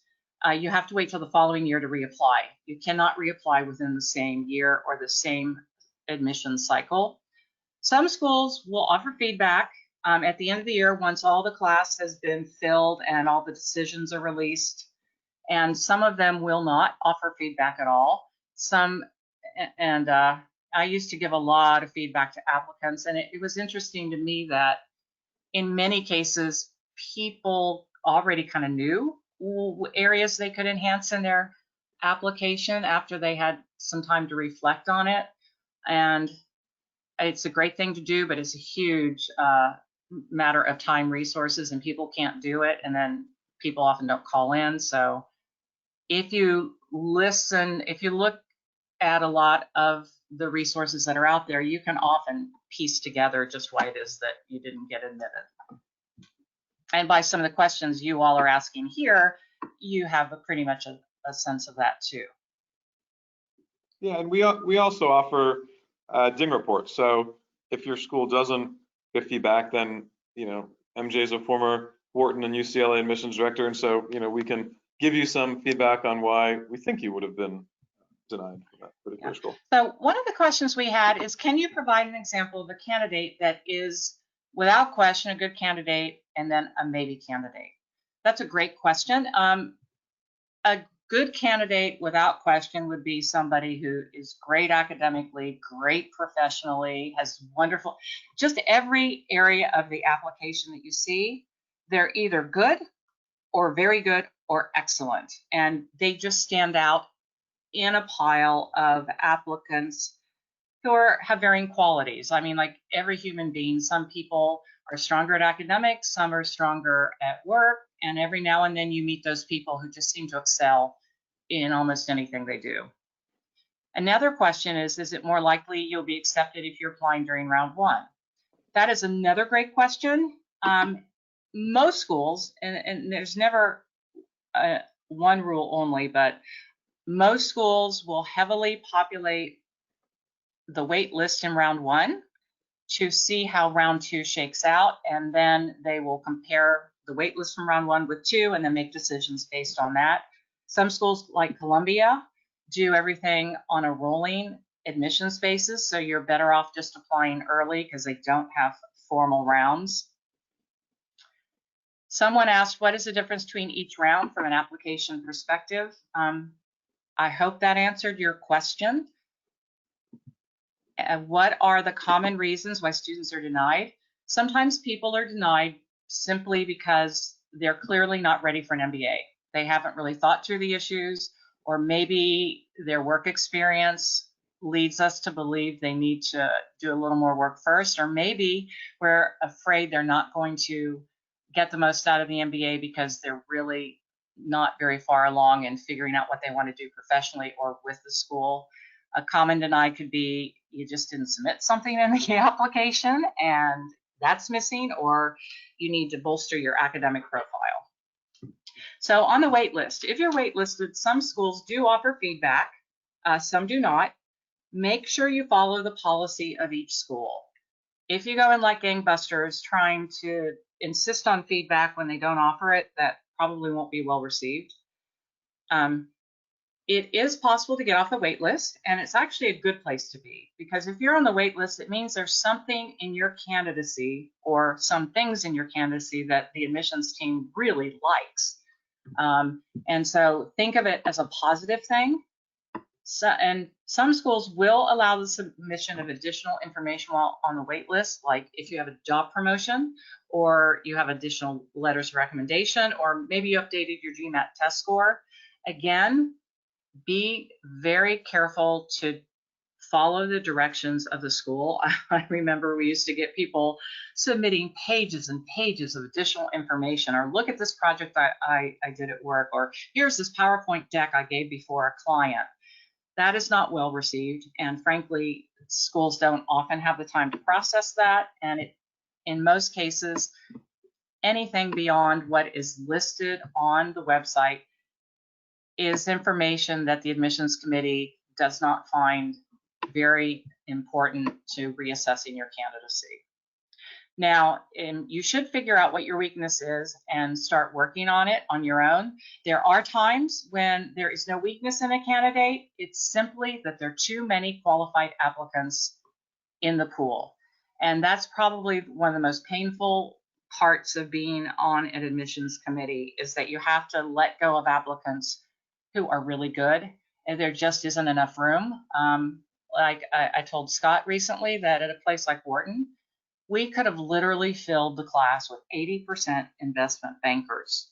you have to wait till the following year to reapply. You cannot reapply within the same year or the same admission cycle. Some schools will offer feedback at the end of the year once all the class has been filled and all the decisions are released. And some of them will not offer feedback at all. I used to give a lot of feedback to applicants, and it was interesting to me that in many cases, people already kind of knew areas they could enhance in their application after they had some time to reflect on it. And it's a great thing to do, but it's a huge matter of time, resources, and people can't do it. And then people often don't call in. So if you listen, if you look at a lot of the resources that are out there, you can often piece together just why it is that you didn't get admitted. And by some of the questions you all are asking here, you have pretty much a sense of that too. Yeah, and we also offer DING reports. So if your school doesn't get feedback, then MJ is a former Wharton and UCLA admissions director, and so we can give you some feedback on why we think you would have been denied for that particular school. So one of the questions we had is, can you provide an example of a candidate that is without question a good candidate and then a maybe candidate? That's a great question. A good candidate without question would be somebody who is great academically, great professionally, has wonderful, just every area of the application that you see, they're either good or very good or excellent. And they just stand out in a pile of applicants who have varying qualities. I mean, like every human being, some people are stronger at academics, some are stronger at work, and every now and then you meet those people who just seem to excel in almost anything they do. Another question is it more likely you'll be accepted if you're applying during round one? That is another great question. Most schools, and there's never one rule only, but most schools will heavily populate the wait list in round one to see how round two shakes out, and then they will compare the wait list from round one with two and then make decisions based on that. Some schools like Columbia do everything on a rolling admissions basis, so you're better off just applying early because they don't have formal rounds. Someone asked, what is the difference between each round from an application perspective? I hope that answered your question. What are the common reasons why students are denied? Sometimes people are denied simply because they're clearly not ready for an MBA. They haven't really thought through the issues, or maybe their work experience leads us to believe they need to do a little more work first, or maybe we're afraid they're not going to get the most out of the MBA because they're really not very far along in figuring out what they want to do professionally or with the school. A common deny could be you just didn't submit something in the application and that's missing, or you need to bolster your academic profile. So on the wait list, if you're waitlisted, some schools do offer feedback, some do not. Make sure you follow the policy of each school. If you go in like gangbusters trying to insist on feedback when they don't offer it, that probably won't be well received. It is possible to get off the wait list, and it's actually a good place to be, because if you're on the wait list, it means there's something in your candidacy or some things in your candidacy that the admissions team really likes. And so think of it as a positive thing. And some schools will allow the submission of additional information while on the wait list, like if you have a job promotion or you have additional letters of recommendation, or maybe you updated your GMAT test score. Again, be very careful to follow the directions of the school. I remember we used to get people submitting pages and pages of additional information, or look at this project I did at work, or here's this PowerPoint deck I gave before a client. That is not well received, and frankly, schools don't often have the time to process that, and in most cases, anything beyond what is listed on the website is information that the admissions committee does not find very important to reassessing your candidacy. Now, you should figure out what your weakness is and start working on it on your own. There are times when there is no weakness in a candidate. It's simply that there are too many qualified applicants in the pool. And that's probably one of the most painful parts of being on an admissions committee, is that you have to let go of applicants who are really good, and there just isn't enough room. Like I told Scott recently that at a place like Wharton, we could have literally filled the class with 80% investment bankers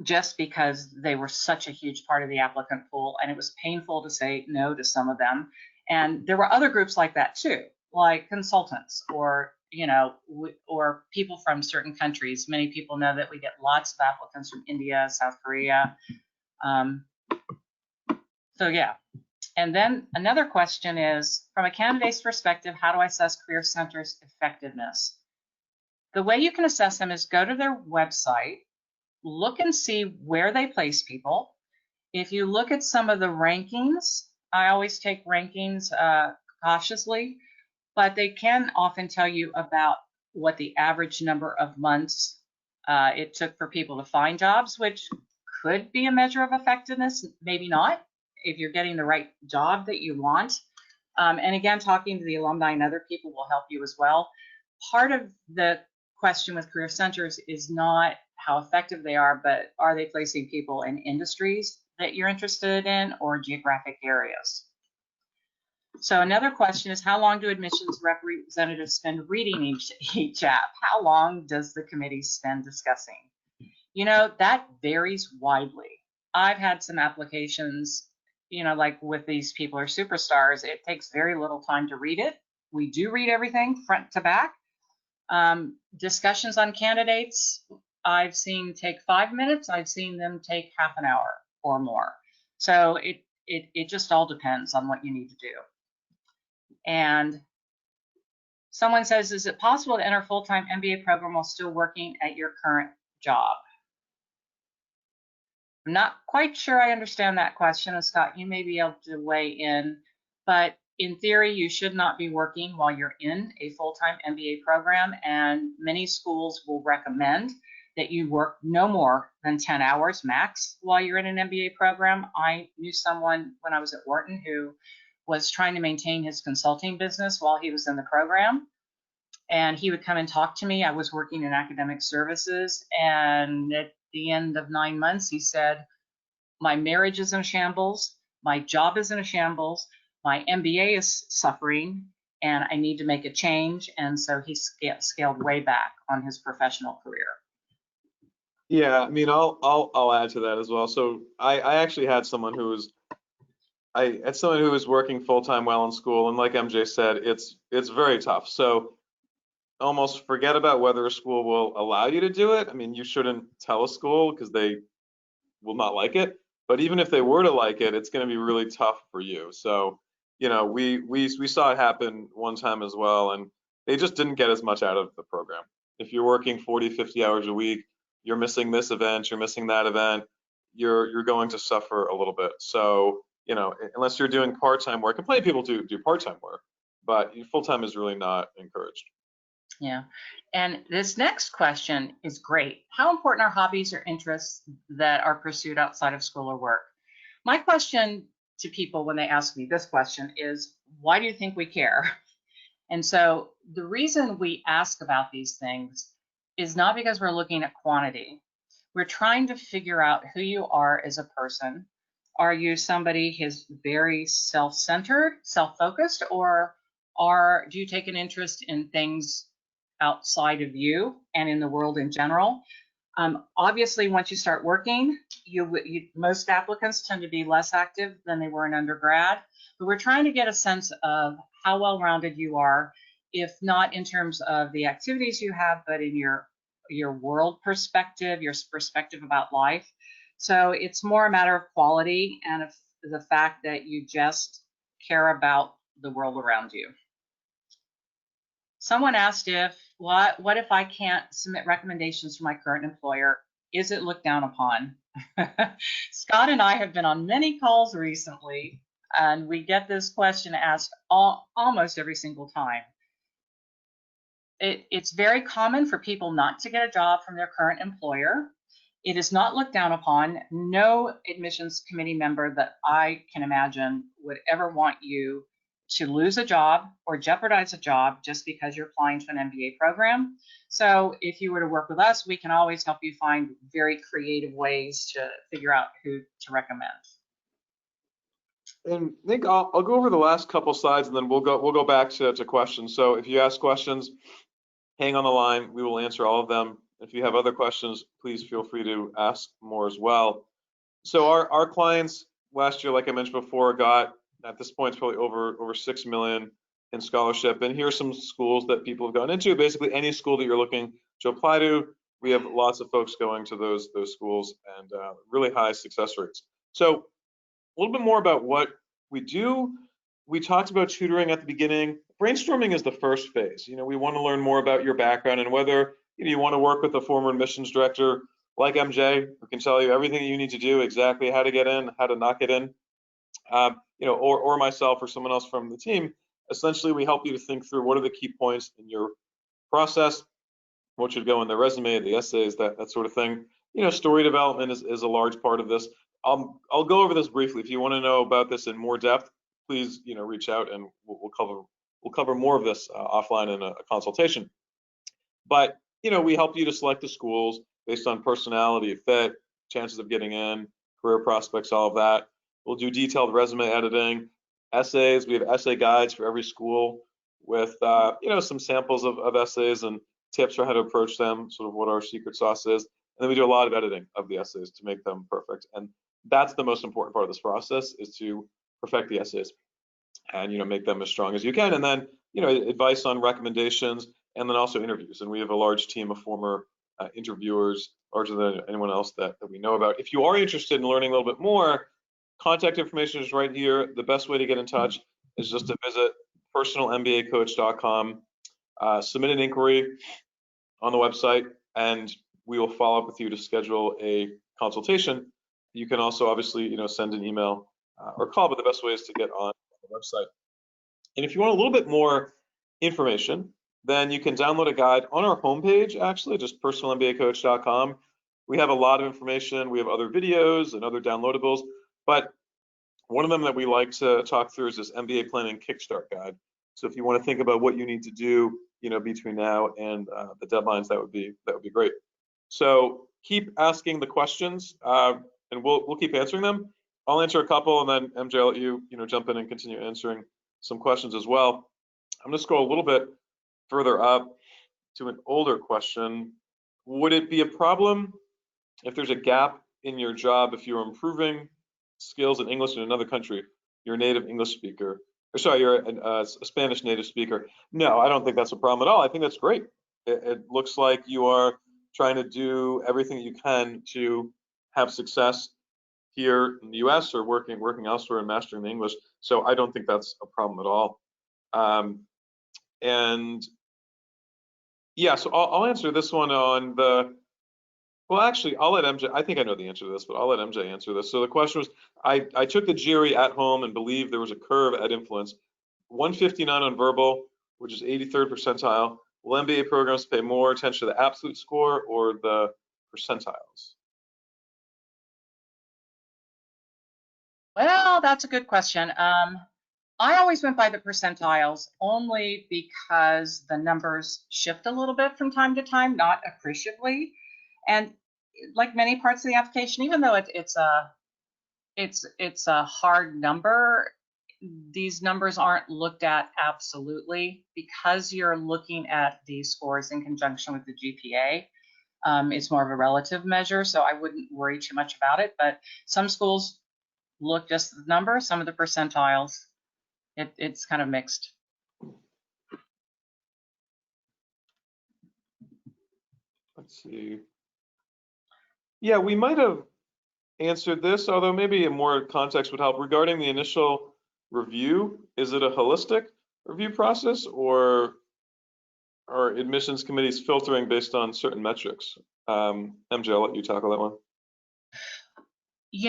just because they were such a huge part of the applicant pool, and it was painful to say no to some of them. And there were other groups like that too, like consultants, or or people from certain countries. Many people know that we get lots of applicants from India, South Korea. So yeah. And then another question is, from a candidate's perspective, how do I assess Career Center's effectiveness? The way you can assess them is go to their website, look and see where they place people. If you look at some of the rankings, I always take rankings cautiously, but they can often tell you about what the average number of months it took for people to find jobs, which could be a measure of effectiveness, maybe not, if you're getting the right job that you want. And again, talking to the alumni and other people will help you as well. Part of the question with Career Centers is not how effective they are, but are they placing people in industries that you're interested in or geographic areas? So another question is, how long do admissions representatives spend reading each app? How long does the committee spend discussing? You know, that varies widely. I've had some applications, you know, like with these people are superstars, it takes very little time to read it. We do read everything front to back. Discussions on candidates, I've seen take 5 minutes. I've seen them take half an hour or more. So it just all depends on what you need to do. And someone says, is it possible to enter a full-time MBA program while still working at your current job? I'm not quite sure I understand that question, and Scott, you may be able to weigh in, but in theory, you should not be working while you're in a full-time MBA program, and many schools will recommend that you work no more than 10 hours max while you're in an MBA program. I knew someone when I was at Wharton who was trying to maintain his consulting business while he was in the program, and he would come and talk to me. I was working in academic services, and at the end of 9 months, he said, my marriage is in shambles, my job is in a shambles, my MBA is suffering, and I need to make a change. And so he scaled way back on his professional career. Yeah, I mean, I'll add to that as well. So I actually had someone who was working full time while in school, and like MJ said, it's very tough. So almost forget about whether a school will allow you to do it. I mean, you shouldn't tell a school because they will not like it. But even if they were to like it, it's going to be really tough for you. So, you know, we saw it happen one time as well, and they just didn't get as much out of the program. If you're working 40, 50 hours a week, you're missing this event, you're missing that event, you're going to suffer a little bit. So, you know, unless you're doing part-time work, and plenty of people do part-time work, but full-time is really not encouraged. Yeah. And this next question is great. How important are hobbies or interests that are pursued outside of school or work? My question to people when they ask me this question is, why do you think we care? And so the reason we ask about these things is not because we're looking at quantity. We're trying to figure out who you are as a person. Are you somebody who's very self-centered, self-focused, or do you take an interest in things outside of you and in the world in general? Obviously, once you start working, most applicants tend to be less active than they were in undergrad, but we're trying to get a sense of how well-rounded you are, if not in terms of the activities you have, but in your world perspective, your perspective about life. So it's more a matter of quality and of the fact that you just care about the world around you. Someone asked what if I can't submit recommendations for my current employer? Is it looked down upon? Scott and I have been on many calls recently, and we get this question asked almost every single time. It's very common for people not to get a job from their current employer. It is not looked down upon. No admissions committee member that I can imagine would ever want you to lose a job or jeopardize a job just because you're applying to an MBA program. So if you were to work with us, we can always help you find very creative ways to figure out who to recommend. And I think I'll go over the last couple slides, and then we'll go back to questions. So if you ask questions, hang on the line. We will answer all of them. If you have other questions, please feel free to ask more as well. So our clients last year, like I mentioned before, got at this point it's probably over 6 million in scholarship. And here are some schools that people have gone into. Basically, any school that you're looking to apply to, we have lots of folks going to those schools, and really high success rates. So a little bit more about what we do. We talked about tutoring at the beginning. Brainstorming is the first phase. You know, we want to learn more about your background and whether you want to work with a former admissions director like MJ, who can tell you everything you need to do, exactly how to get in, how to not get in, or myself or someone else from the team. Essentially, we help you to think through what are the key points in your process, what should go in the resume, the essays, that sort of thing. You know, story development is a large part of this. I'll go over this briefly. If you want to know about this in more depth, please reach out, and we'll cover more of this offline in a consultation. But we help you to select the schools. based on personality, fit, chances of getting in, career prospects, all of that. We'll do detailed resume editing, essays. We have essay guides for every school with some samples of essays and tips for how to approach them, sort of what our secret sauce is. And then we do a lot of editing of the essays to make them perfect. And that's the most important part of this process, is to perfect the essays and make them as strong as you can. And then advice on recommendations, and then also interviews. And we have a large team of former interviewers, larger than anyone else that we know about. If you are interested in learning a little bit more, contact information is right here. The best way to get in touch is just to visit personalmbacoach.com, submit an inquiry on the website, and we will follow up with you to schedule a consultation. You can also obviously send an email or call, but the best way is to get on the website. And if you want a little bit more information, then you can download a guide on our homepage, actually, just personalmbacoach.com. We have a lot of information. We have other videos and other downloadables, but one of them that we like to talk through is this MBA Planning Kickstart Guide. So if you want to think about what you need to do, between now and the deadlines, that would be great. So keep asking the questions, and we'll keep answering them. I'll answer a couple, and then MJ, I'll let you jump in and continue answering some questions as well. I'm going to scroll a little bit further up to an older question. Would it be a problem if there's a gap in your job if you're improving skills in English in another country? You're a native English speaker, or sorry, you're a Spanish native speaker. No, I don't think that's a problem at all. I think that's great. It looks like you are trying to do everything you can to have success here in the US or working elsewhere and mastering the English. So I don't think that's a problem at all. And yeah, so I'll answer this one on the, well, actually, I'll let MJ, I think I know the answer to this, but I'll let MJ answer this. So the question was, I took the GRE at home and believed there was a curve at influence. 159 on verbal, which is 83rd percentile. Will MBA programs pay more attention to the absolute score or the percentiles? Well, that's a good question. I always went by the percentiles only because the numbers shift a little bit from time to time, not appreciably. And like many parts of the application, even though it's a hard number, these numbers aren't looked at absolutely because you're looking at these scores in conjunction with the GPA. It's more of a relative measure, so I wouldn't worry too much about it. But some schools look just at the number, some of the percentiles. It's kind of mixed. Let's see. Yeah, we might have answered this, although maybe more context would help. Regarding the initial review, is it a holistic review process, or are admissions committees filtering based on certain metrics? MJ, I'll let you tackle that one.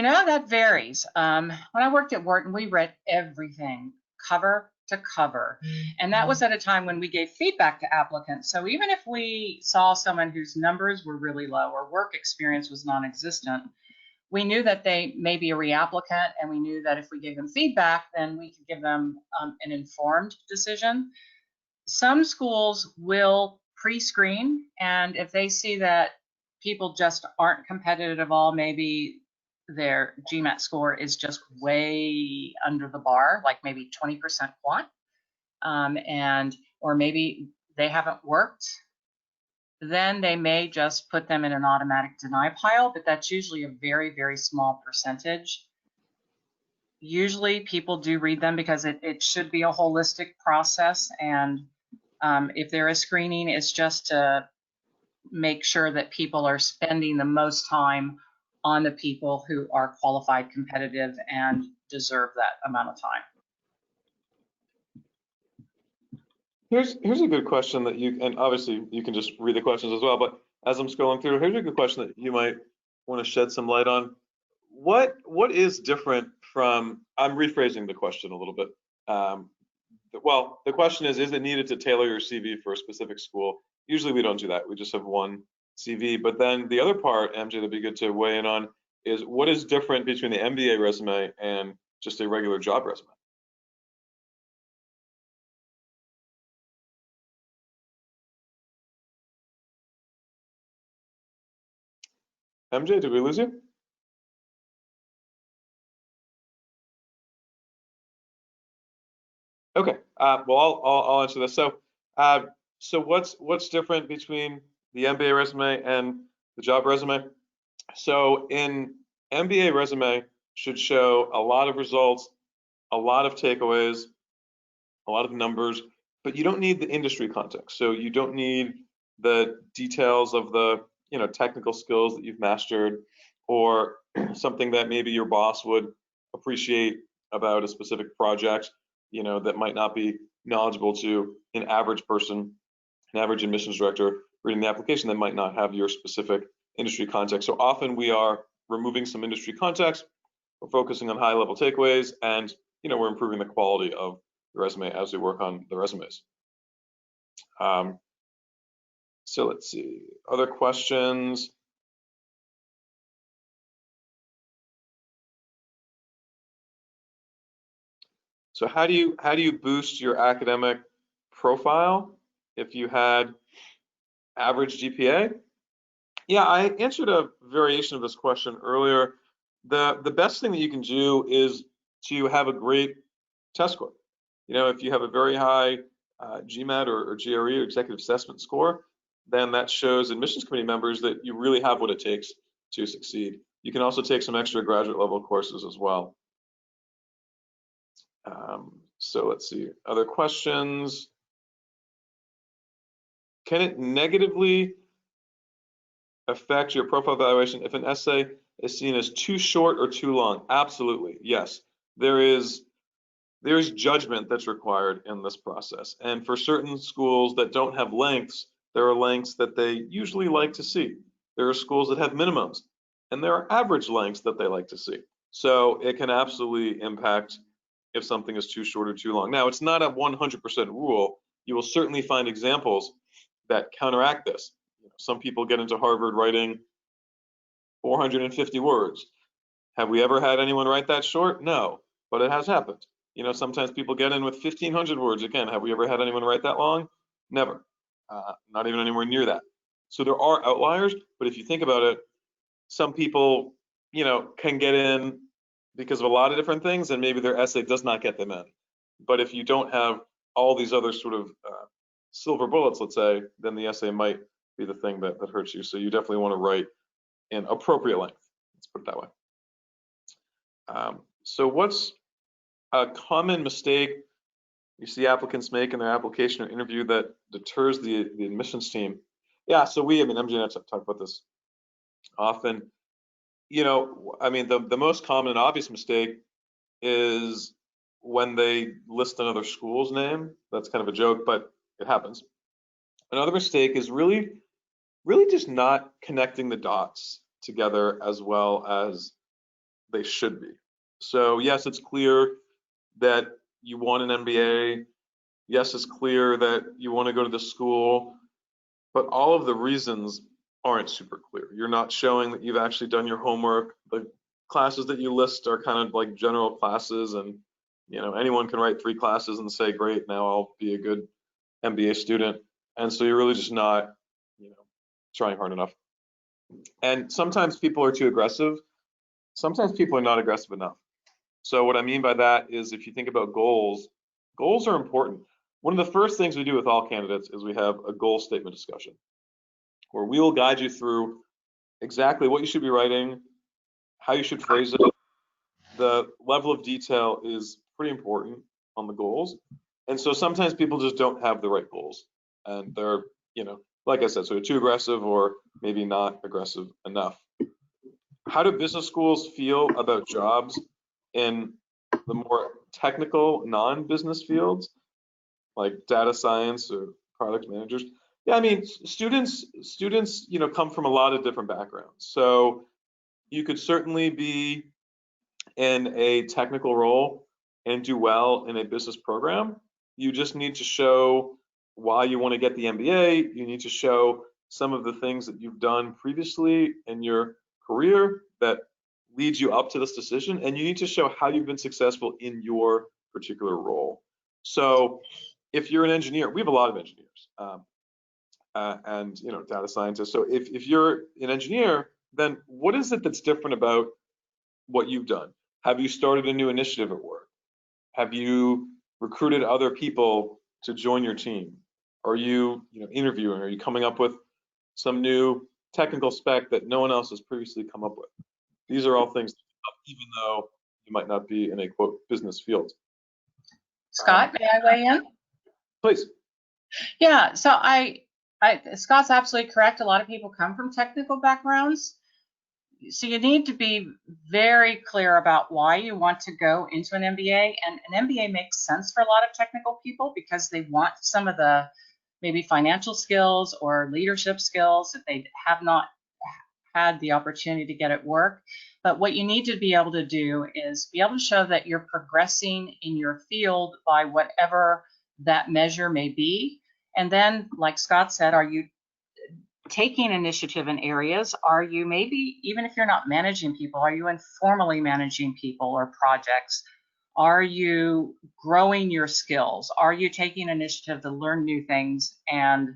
That varies. When I worked at Wharton, we read everything cover to cover. And that was at a time when we gave feedback to applicants. So even if we saw someone whose numbers were really low or work experience was non-existent, we knew that they may be a reapplicant, and we knew that if we gave them feedback, then we could give them an informed decision. Some schools will pre-screen, and if they see that people just aren't competitive at all, maybe their GMAT score is just way under the bar, like maybe 20% quant, or maybe they haven't worked, then they may just put them in an automatic deny pile, but that's usually a very, very small percentage. Usually people do read them because it should be a holistic process, and if there is screening, it's just to make sure that people are spending the most time on the people who are qualified, competitive, and deserve that amount of time. Here's a good question that and obviously you can just read the questions as well, but as I'm scrolling through, here's a good question that you might want to shed some light on. What is different from, I'm rephrasing the question a little bit. Well, the question is it needed to tailor your CV for a specific school? Usually we don't do that. We just have one CV. But then the other part, MJ, that'd be good to weigh in on, is what is different between the MBA resume and just a regular job resume? MJ, did we lose you? Okay, well, I'll answer this. So what's different between the MBA resume and the job resume? So in MBA resume should show a lot of results, a lot of takeaways, a lot of numbers, but you don't need the industry context. So you don't need the details of the technical skills that you've mastered, or something that maybe your boss would appreciate about a specific project, that might not be knowledgeable to an average person, an average admissions director reading the application that might not have your specific industry context. So often we are removing some industry context, we're focusing on high level takeaways, and we're improving the quality of the resume as we work on the resumes. So let's see, other questions? So how do you boost your academic profile if you had average GPA? Yeah, I answered a variation of this question earlier. The best thing that you can do is to have a great test score. If you have a very high GMAT or GRE or executive assessment score, then that shows admissions committee members that you really have what it takes to succeed. You can also take some extra graduate level courses as well. So let's see, other questions. Can it negatively affect your profile evaluation if an essay is seen as too short or too long? Absolutely, yes. There's judgment that's required in this process. And for certain schools that don't have lengths, there are lengths that they usually like to see. There are schools that have minimums, and there are average lengths that they like to see. So it can absolutely impact if something is too short or too long. Now, it's not a 100% rule. You will certainly find examples that counteract this. Some people get into Harvard writing 450 words. Have we ever had anyone write that short? No, but it has happened. Sometimes people get in with 1,500 words. Again, have we ever had anyone write that long? Never, not even anywhere near that. So there are outliers, but if you think about it, some people, can get in because of a lot of different things, and maybe their essay does not get them in. But if you don't have all these other sort of silver bullets, let's say, then the essay might be the thing that hurts you. So you definitely want to write in appropriate length. Let's put it that way. So what's a common mistake you see applicants make in their application or interview that deters the admissions team? Yeah, so MJ and I talk about this often. The most common and obvious mistake is when they list another school's name. That's kind of a joke, but it happens. Another mistake is really just not connecting the dots together as well as they should be. So yes, it's clear that you want an MBA. Yes, it's clear that you want to go to the school, but all of the reasons aren't super clear. You're not showing that you've actually done your homework. The classes that you list are kind of like general classes, and anyone can write 3 classes and say, great, now I'll be a good MBA student. And so you're really just not, trying hard enough. And sometimes people are too aggressive. Sometimes people are not aggressive enough. So what I mean by that is, if you think about goals, goals are important. One of the first things we do with all candidates is we have a goal statement discussion, where we will guide you through exactly what you should be writing, how you should phrase it. The level of detail is pretty important on the goals. And so sometimes people just don't have the right goals, and they're, like I said, so they're too aggressive or maybe not aggressive enough. How do business schools feel about jobs in the more technical non-business fields like data science or product managers? Yeah, students, come from a lot of different backgrounds. So you could certainly be in a technical role and do well in a business program. You just need to show why you want to get the MBA. You need to show some of the things that you've done previously in your career that leads you up to this decision, and you need to show how you've been successful in your particular role. So if you're an engineer, we have a lot of engineers and data scientists. So if you're an engineer, then what is it that's different about what you've done? Have you started a new initiative at work? Have you recruited other people to join your team? Are you, interviewing? Are you coming up with some new technical spec that no one else has previously come up with? These are all things, even though you might not be in a quote business field. Scott, may I weigh in? Please. Yeah, so Scott's absolutely correct. A lot of people come from technical backgrounds. So you need to be very clear about why you want to go into an MBA. And an MBA makes sense for a lot of technical people because they want some of the maybe financial skills or leadership skills that they have not had the opportunity to get at work. But what you need to be able to do is be able to show that you're progressing in your field by whatever that measure may be. And then, like Scott said, are you taking initiative in areas? Are you maybe, even if you're not managing people, are you informally managing people or projects? Are you growing your skills? Are you taking initiative to learn new things and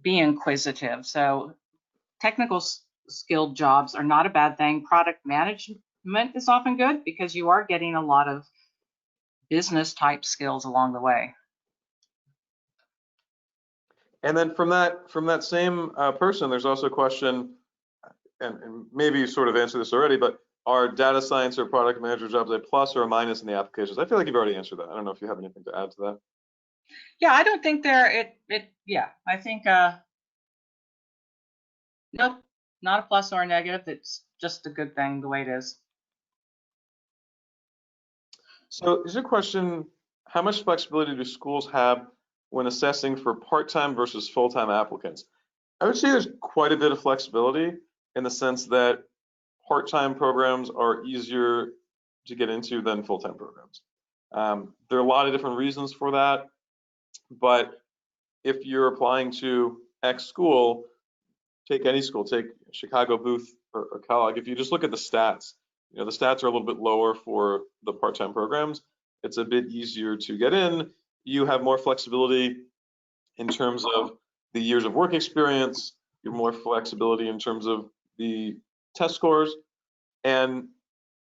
be inquisitive? So technical skilled jobs are not a bad thing. Product management is often good because you are getting a lot of business type skills along the way. And then from that same person, there's also a question, and maybe you sort of answered this already, but are data science or product manager jobs a plus or a minus in the applications? I feel like you've already answered that. I don't know if you have anything to add to that. Yeah, I don't think I think nope, not a plus or a negative. It's just a good thing the way it is. So is your question, how much flexibility do schools have when assessing for part-time versus full-time applicants? I would say there's quite a bit of flexibility in the sense that part-time programs are easier to get into than full-time programs. There are a lot of different reasons for that, but if you're applying to X school, take any school, take Chicago Booth or Kellogg. If you just look at the stats, the stats are a little bit lower for the part-time programs. It's a bit easier to get in. You have more flexibility in terms of the years of work experience. You have more flexibility in terms of the test scores, and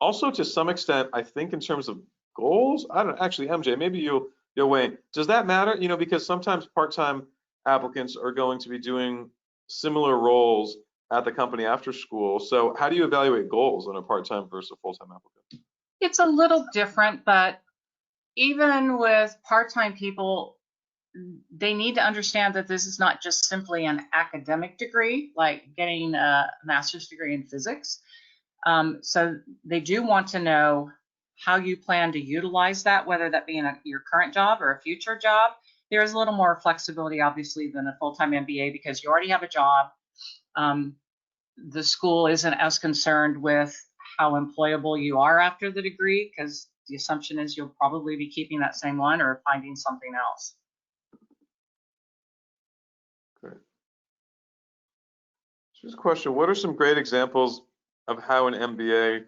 also to some extent, I think in terms of goals. I don't actually, MJ, maybe you'll weigh. Does that matter? Because sometimes part-time applicants are going to be doing similar roles at the company after school. So how do you evaluate goals on a part-time versus a full-time applicant? It's a little different, but even with part-time people, they need to understand that this is not just simply an academic degree, like getting a master's degree in physics. So they do want to know how you plan to utilize that, whether that be in your current job or a future job. There is a little more flexibility, obviously, than a full-time MBA because you already have a job. The school isn't as concerned with how employable you are after the degree because the assumption is you'll probably be keeping that same one or finding something else. Great. Here's a question. What are some great examples of how an MBA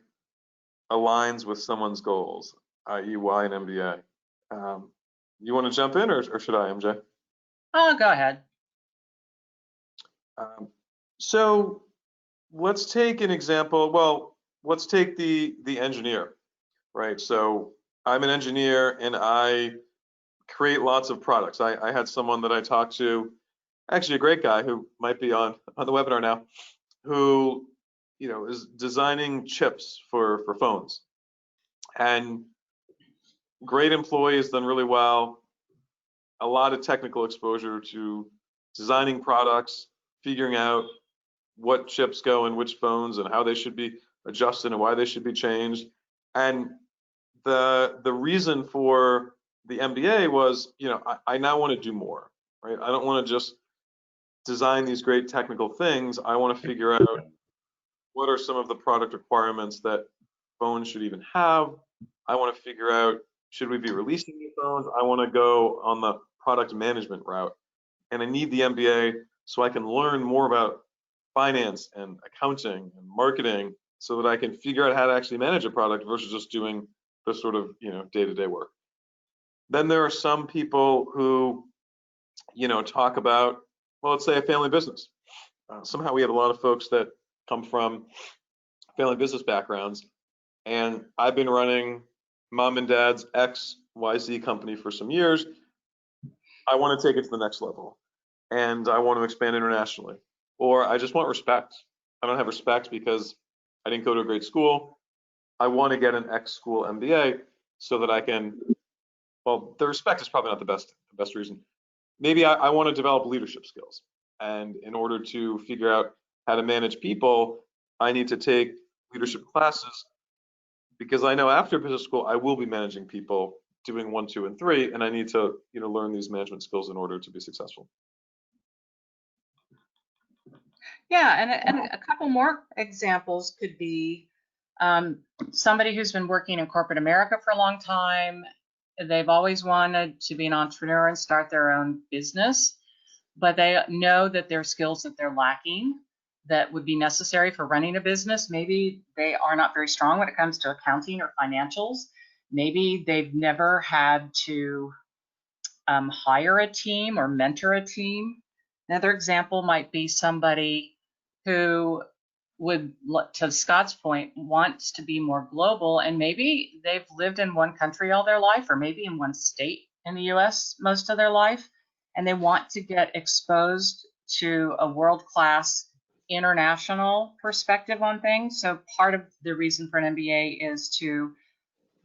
aligns with someone's goals, i.e. why an MBA? You want to jump in or should I, MJ? Oh, go ahead. So let's take an example. Well, let's take the engineer, right? So I'm an engineer and I create lots of products. I had someone that I talked to, actually a great guy who might be on the webinar now, who is designing chips for phones, and great employee, has done really well, a lot of technical exposure to designing products, figuring out what chips go in which phones and how they should be adjusted and why they should be changed. And the reason for the MBA was, I now want to do more, right? I don't want to just design these great technical things. I want to figure out what are some of the product requirements that phones should even have. I want to figure out, should we be releasing new phones? I want to go on the product management route. And I need the MBA so I can learn more about finance and accounting and marketing so that I can figure out how to actually manage a product versus just doing the sort of, day-to-day work. Then there are some people who, talk about, well, let's say a family business. Somehow we have a lot of folks that come from family business backgrounds, and I've been running mom and dad's XYZ company for some years. I want to take it to the next level, and I want to expand internationally. Or I just want respect. I don't have respect because I didn't go to a great school. I want to get an X school MBA so that I can, well, the respect is probably not the best reason. Maybe I want to develop leadership skills. And in order to figure out how to manage people, I need to take leadership classes, because I know after business school, I will be managing people doing 1, 2, and 3, and I need to, learn these management skills in order to be successful. Yeah, and a couple more examples could be somebody who's been working in corporate America for a long time. They've always wanted to be an entrepreneur and start their own business, but they know that there are skills that they're lacking that would be necessary for running a business. Maybe they are not very strong when it comes to accounting or financials. Maybe they've never had to hire a team or mentor a team. Another example might be somebody who would, to Scott's point, wants to be more global, and maybe they've lived in one country all their life, or maybe in one state in the US most of their life, and they want to get exposed to a world-class international perspective on things. So part of the reason for an MBA is to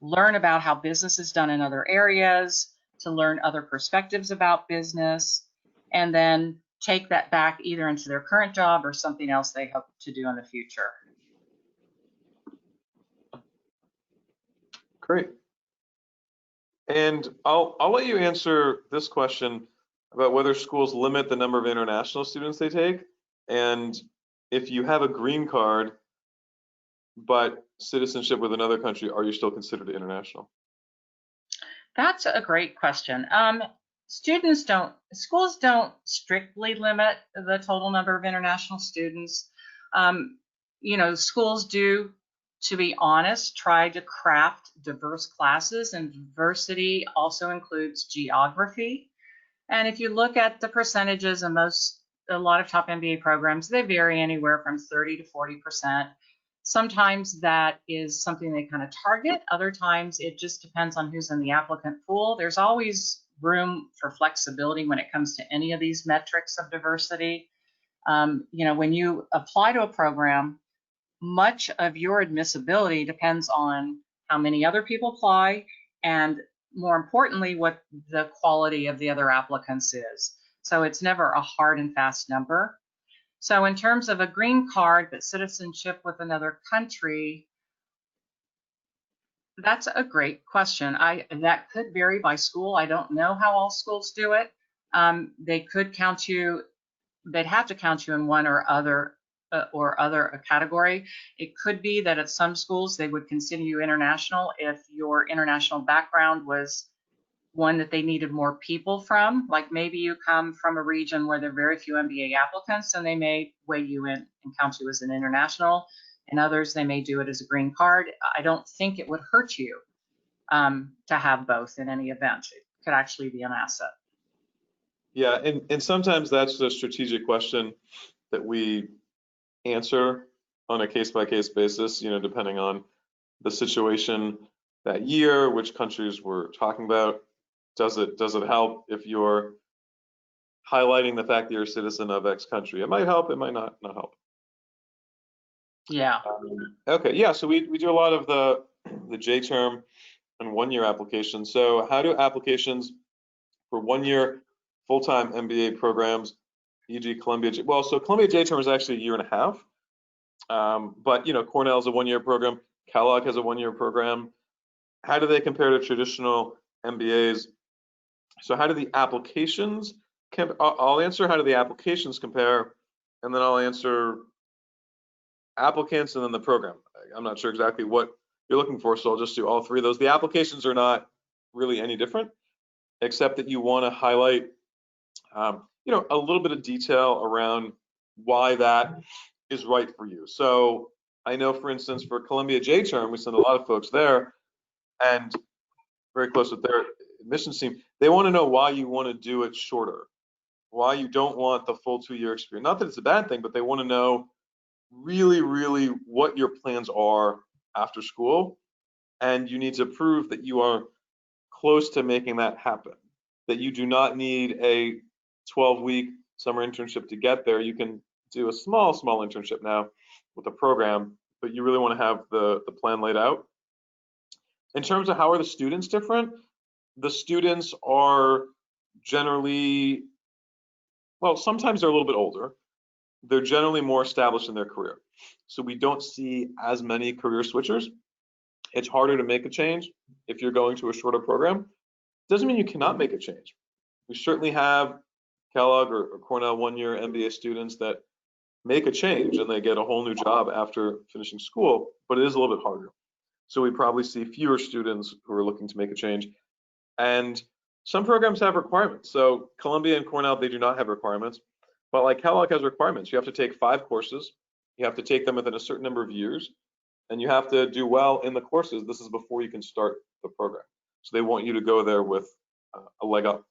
learn about how business is done in other areas, to learn other perspectives about business, and then take that back either into their current job or something else they hope to do in the future. Great. And I'll let you answer this question about whether schools limit the number of international students they take, and if you have a green card but citizenship with another country, are you still considered international? That's a great question. Schools don't strictly limit the total number of international students. Schools do, to be honest, try to craft diverse classes, and diversity also includes geography. And if you look at the percentages in a lot of top MBA programs, they vary anywhere from 30 to 40%. Sometimes that is something they kind of target. Other times it just depends on who's in the applicant pool. There's always room for flexibility when it comes to any of these metrics of diversity. When you apply to a program, much of your admissibility depends on how many other people apply, and more importantly, what the quality of the other applicants is. So it's never a hard and fast number. So in terms of a green card but citizenship with another country, that's a great question. That could vary by school. I don't know how all schools do it. They'd have to count you in one or other category. It could be that at some schools they would consider you international if your international background was one that they needed more people from. Like maybe you come from a region where there are very few MBA applicants, and they may weigh you in and count you as an international. In others, they may do it as a green card. I don't think it would hurt you to have both in any event. It could actually be an asset. Yeah, and sometimes that's a strategic question that we answer on a case-by-case basis, depending on the situation that year, which countries we're talking about. Does it help if you're highlighting the fact that you're a citizen of X country? It might help, it might not help. Yeah. Okay, yeah, so we do a lot of the J term and 1-year applications. So how do applications for 1-year full-time MBA programs, e.g. Columbia J, well, so Columbia J term is actually 1.5 years. But Cornell is a 1-year program, Kellogg has a 1-year program. How do they compare to traditional MBAs? So how do the applications, I'll answer how do the applications compare, and then I'll answer applicants and then the program. I'm not sure exactly what you're looking for, so I'll just do all 3 of those. The applications are not really any different, except that you want to highlight, a little bit of detail around why that is right for you. So I know, for instance, for Columbia J term, we send a lot of folks there, and very close with their admissions team. They want to know why you want to do it shorter, why you don't want the full 2-year experience. Not that it's a bad thing, but they want to know really what your plans are after school, and you need to prove that you are close to making that happen, that you do not need a 12-week summer internship to get there. You can do a small internship now with a program, but you really want to have the plan laid out. In terms of how are the students different, the students are generally, well, sometimes they're a little bit older. They're generally more established in their career. So we don't see as many career switchers. It's harder to make a change if you're going to a shorter program. Doesn't mean you cannot make a change. We certainly have Kellogg or Cornell one-year MBA students that make a change and they get a whole new job after finishing school, but it is a little bit harder. So we probably see fewer students who are looking to make a change. And some programs have requirements. So Columbia and Cornell, they do not have requirements, but like Kellogg has requirements. You have to take 5 courses. You have to take them within a certain number of years, and you have to do well in the courses. This is before you can start the program. So they want you to go there with a leg up.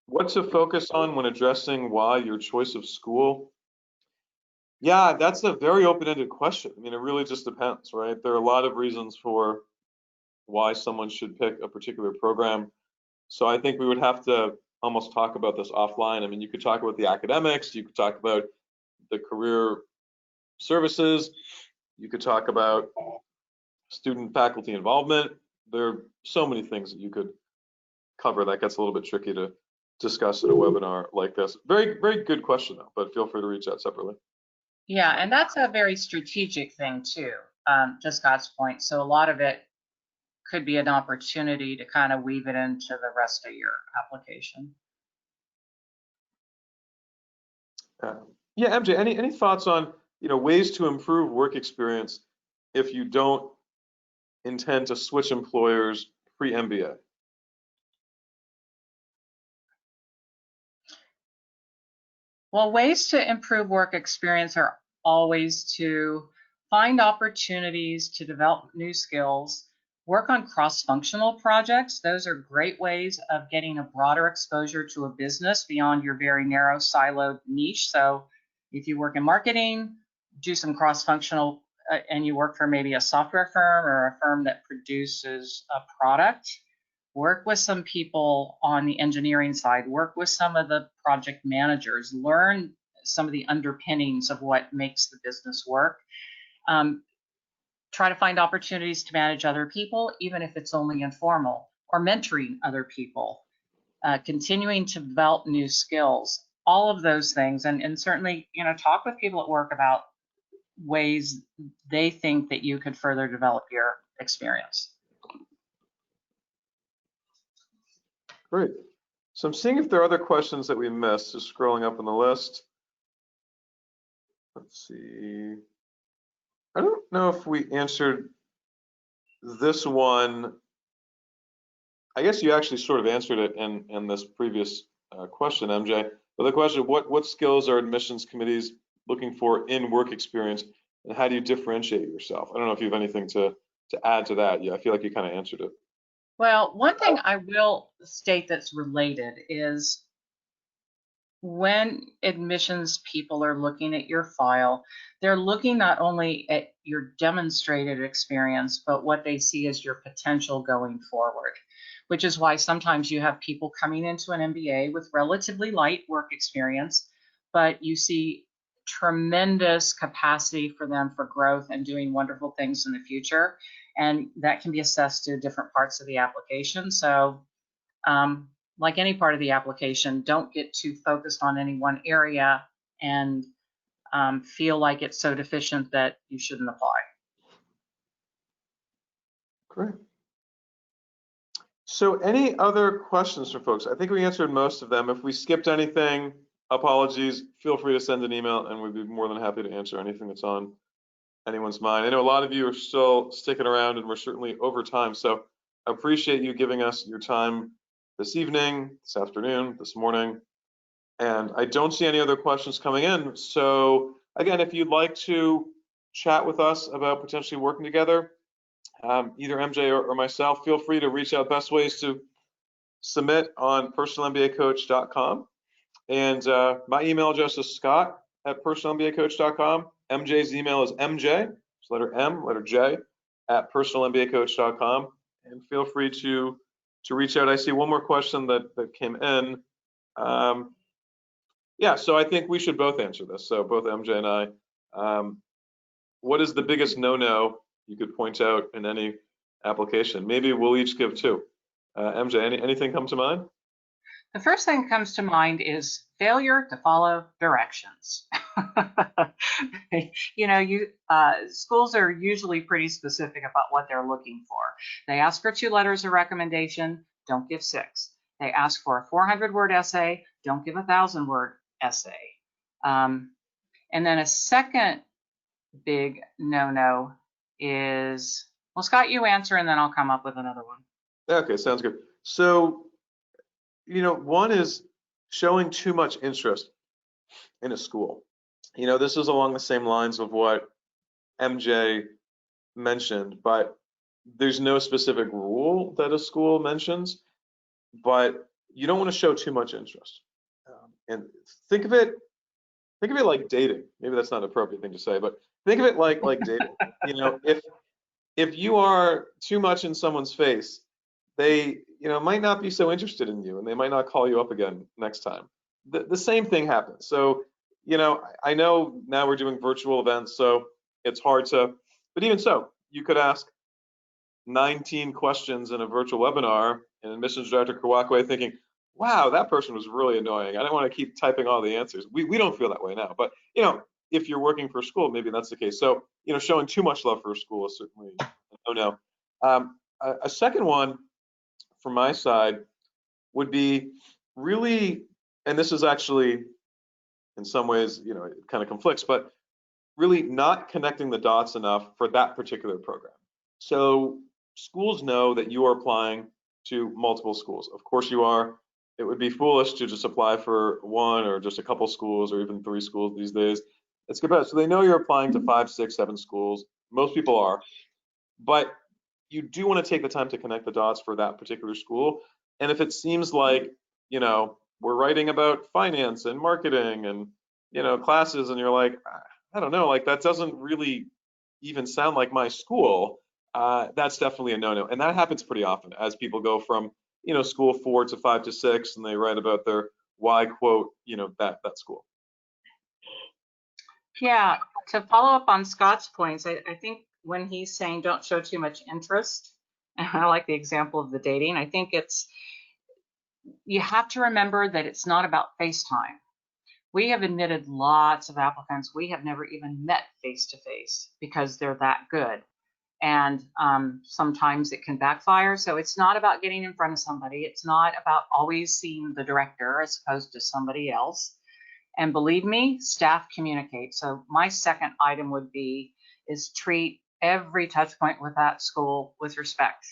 What to focus on when addressing why your choice of school? Yeah, that's a very open-ended question. I mean, it really just depends, right? There are a lot of reasons for why someone should pick a particular program. So I think we would have to almost talk about this offline. I mean, you could talk about the academics, you could talk about the career services, you could talk about student faculty involvement. There are so many things that you could cover. That gets a little bit tricky to discuss in a webinar like this. Very good question though, but feel free to reach out separately. Yeah, and that's a very strategic thing too, to Scott's point. So a lot of it could be an opportunity to kind of weave it into the rest of your application. Yeah, MJ, any thoughts on ways to improve work experience if you don't intend to switch employers pre-MBA? Well, ways to improve work experience are always to find opportunities to develop new skills, work on cross-functional projects. Those are great ways of getting a broader exposure to a business beyond your very narrow siloed niche. So if you work in marketing, do some cross-functional and you work for maybe a software firm or a firm that produces a product. Work with some people on the engineering side, work with some of the project managers, learn some of the underpinnings of what makes the business work. Try to find opportunities to manage other people, even if it's only informal, or mentoring other people, continuing to develop new skills, all of those things. And certainly, talk with people at work about ways they think that you could further develop your experience. Great. So I'm seeing if there are other questions that we missed, just scrolling up on the list. Let's see. I don't know if we answered this one. I guess you actually sort of answered it in this previous question, MJ. But the question, what skills are admissions committees looking for in work experience, and how do you differentiate yourself? I don't know if you have anything to add to that. Yeah, I feel like you kind of answered it. Well, one thing I will state that's related is when admissions people are looking at your file, they're looking not only at your demonstrated experience, but what they see as your potential going forward, which is why sometimes you have people coming into an MBA with relatively light work experience, but you see tremendous capacity for them for growth and doing wonderful things in the future. And that can be assessed through different parts of the application. So like any part of the application, don't get too focused on any one area and feel like it's so deficient that you shouldn't apply. Great. So any other questions from folks? I think we answered most of them. If we skipped anything, apologies. Feel free to send an email and we'd be more than happy to answer anything that's on anyone's mind. I know a lot of you are still sticking around and we're certainly over time. So I appreciate you giving us your time this evening, this afternoon, this morning. And I don't see any other questions coming in. So again, if you'd like to chat with us about potentially working together, either MJ or myself, feel free to reach out. Best ways to submit on personalmbacoach.com. And my email address is scott personalmbacoach.com. MJ's email is MJ, it's letter M, letter J, at personalmbacoach.com. And feel free to reach out. I see one more question that came in. Yeah, so I think we should both answer this. So both MJ and I. What is the biggest no-no you could point out in any application? Maybe we'll each give two. MJ, anything come to mind? The first thing that comes to mind is failure to follow directions. Schools are usually pretty specific about what they're looking for. They ask for 2 letters of recommendation, don't give 6. They ask for a 400-word essay, don't give a 1,000-word essay. And then a second big no-no is, well, Scott, you answer and then I'll come up with another one. Okay, sounds good. So, one is showing too much interest in a school. This is along the same lines of what MJ mentioned, but there's no specific rule that a school mentions, but you don't want to show too much interest. And think of it like dating. Maybe that's not an appropriate thing to say, but think of it like dating. If you are too much in someone's face, they might not be so interested in you and they might not call you up again next time. The same thing happens. So I know now we're doing virtual events, so it's hard to, but even so, you could ask 19 questions in a virtual webinar and admissions director could walk away thinking, wow, that person was really annoying. I don't want to keep typing all the answers. We don't feel that way now, but if you're working for a school, maybe that's the case. So showing too much love for a school is certainly a no. A second one from my side would be really, and this is actually in some ways, it kind of conflicts, but really not connecting the dots enough for that particular program. So schools know that you are applying to multiple schools. Of course you are. It would be foolish to just apply for one or just a couple schools or even 3 schools these days. It's good. So they know you're applying to 5, 6, 7 schools. Most people are, but you do want to take the time to connect the dots for that particular school. And if it seems like, we're writing about finance and marketing and, classes, and you're like, I don't know, like that doesn't really even sound like my school, that's definitely a no-no. And that happens pretty often as people go from, school 4 to 5 to 6, and they write about their why quote, that school. Yeah, to follow up on Scott's points, I think when he's saying don't show too much interest, and I like the example of the dating, I think you have to remember that it's not about FaceTime. We have admitted lots of applicants we have never even met face-to-face because they're that good. And sometimes it can backfire. So it's not about getting in front of somebody. It's not about always seeing the director as opposed to somebody else. And believe me, staff communicate. So my second item is treat every touch point with that school with respect.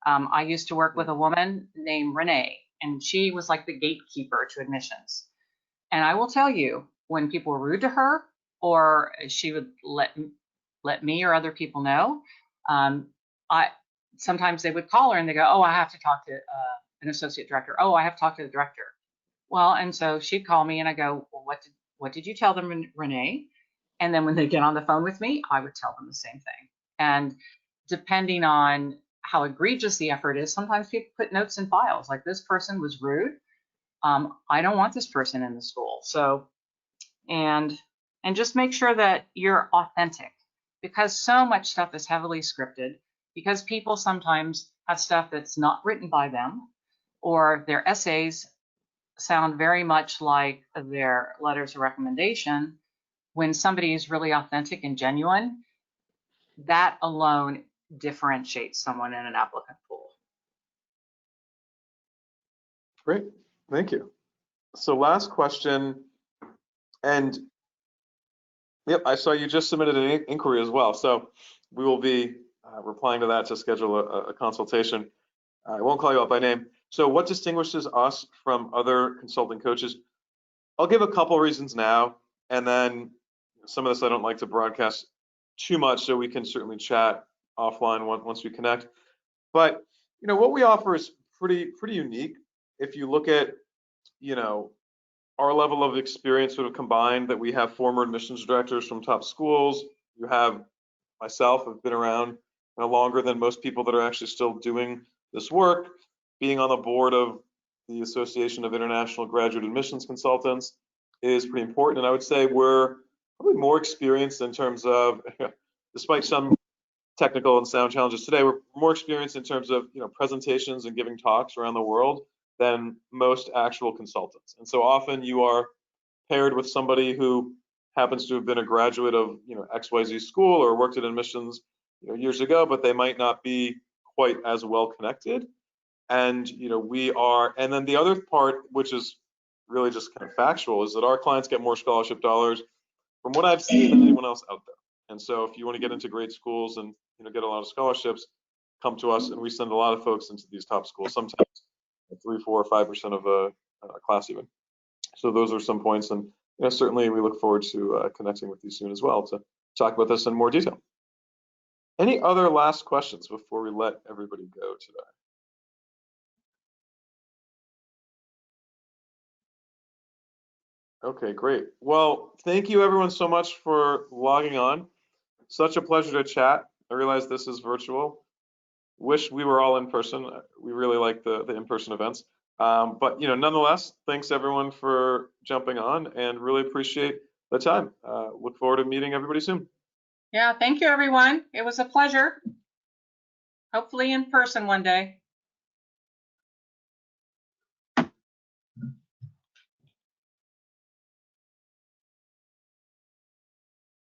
I used to work with a woman named Renee, and she was like the gatekeeper to admissions. And I will tell you, when people were rude to her, or she would let me or other people know, sometimes they would call her and they go, oh, I have to talk to an associate director. Oh, I have to talk to the director. Well, and so she'd call me and I go, well, what did you tell them, Renee? And then when they get on the phone with me, I would tell them the same thing. And depending on how egregious the effort is, sometimes people put notes in files like this person was rude. I don't want this person in the school. So, and just make sure that you're authentic, because so much stuff is heavily scripted, because people sometimes have stuff that's not written by them, or their essays sound very much like their letters of recommendation. When somebody is really authentic and genuine, that alone differentiates someone in an applicant pool. Great, thank you. So last question, and yep, I saw you just submitted an inquiry as well. So we will be replying to that to schedule a consultation. I won't call you out by name. So what distinguishes us from other consulting coaches? I'll give a couple reasons now, and then some of this I don't like to broadcast too much, so we can certainly chat offline once we connect. But what we offer is pretty unique. If you look at our level of experience sort of combined, that we have former admissions directors from top schools. You have myself, have been around longer than most people that are actually still doing this work. Being on the board of the Association of International Graduate Admissions Consultants is pretty important. And I would say we're probably more experienced in terms of, despite some technical and sound challenges today, we're more experienced in terms of presentations and giving talks around the world than most actual consultants. And so often you are paired with somebody who happens to have been a graduate of XYZ school or worked in admissions years ago, but they might not be quite as well connected. And we are, and then the other part, which is really just kind of factual, is that our clients get more scholarship dollars from what I've seen than anyone else out there. And so if you want to get into great schools and get a lot of scholarships, come to us, and we send a lot of folks into these top schools, sometimes 3, 4, or 5% of a class even. So those are some points, and certainly we look forward to connecting with you soon as well to talk about this in more detail. Any other last questions before we let everybody go today? Okay, great. Well, thank you everyone so much for logging on. Such a pleasure to chat. I realize this is virtual. Wish we were all in person. We really like the in-person events. But nonetheless, thanks everyone for jumping on, and really appreciate the time. Look forward to meeting everybody soon. Yeah, thank you everyone. It was a pleasure. Hopefully in person one day.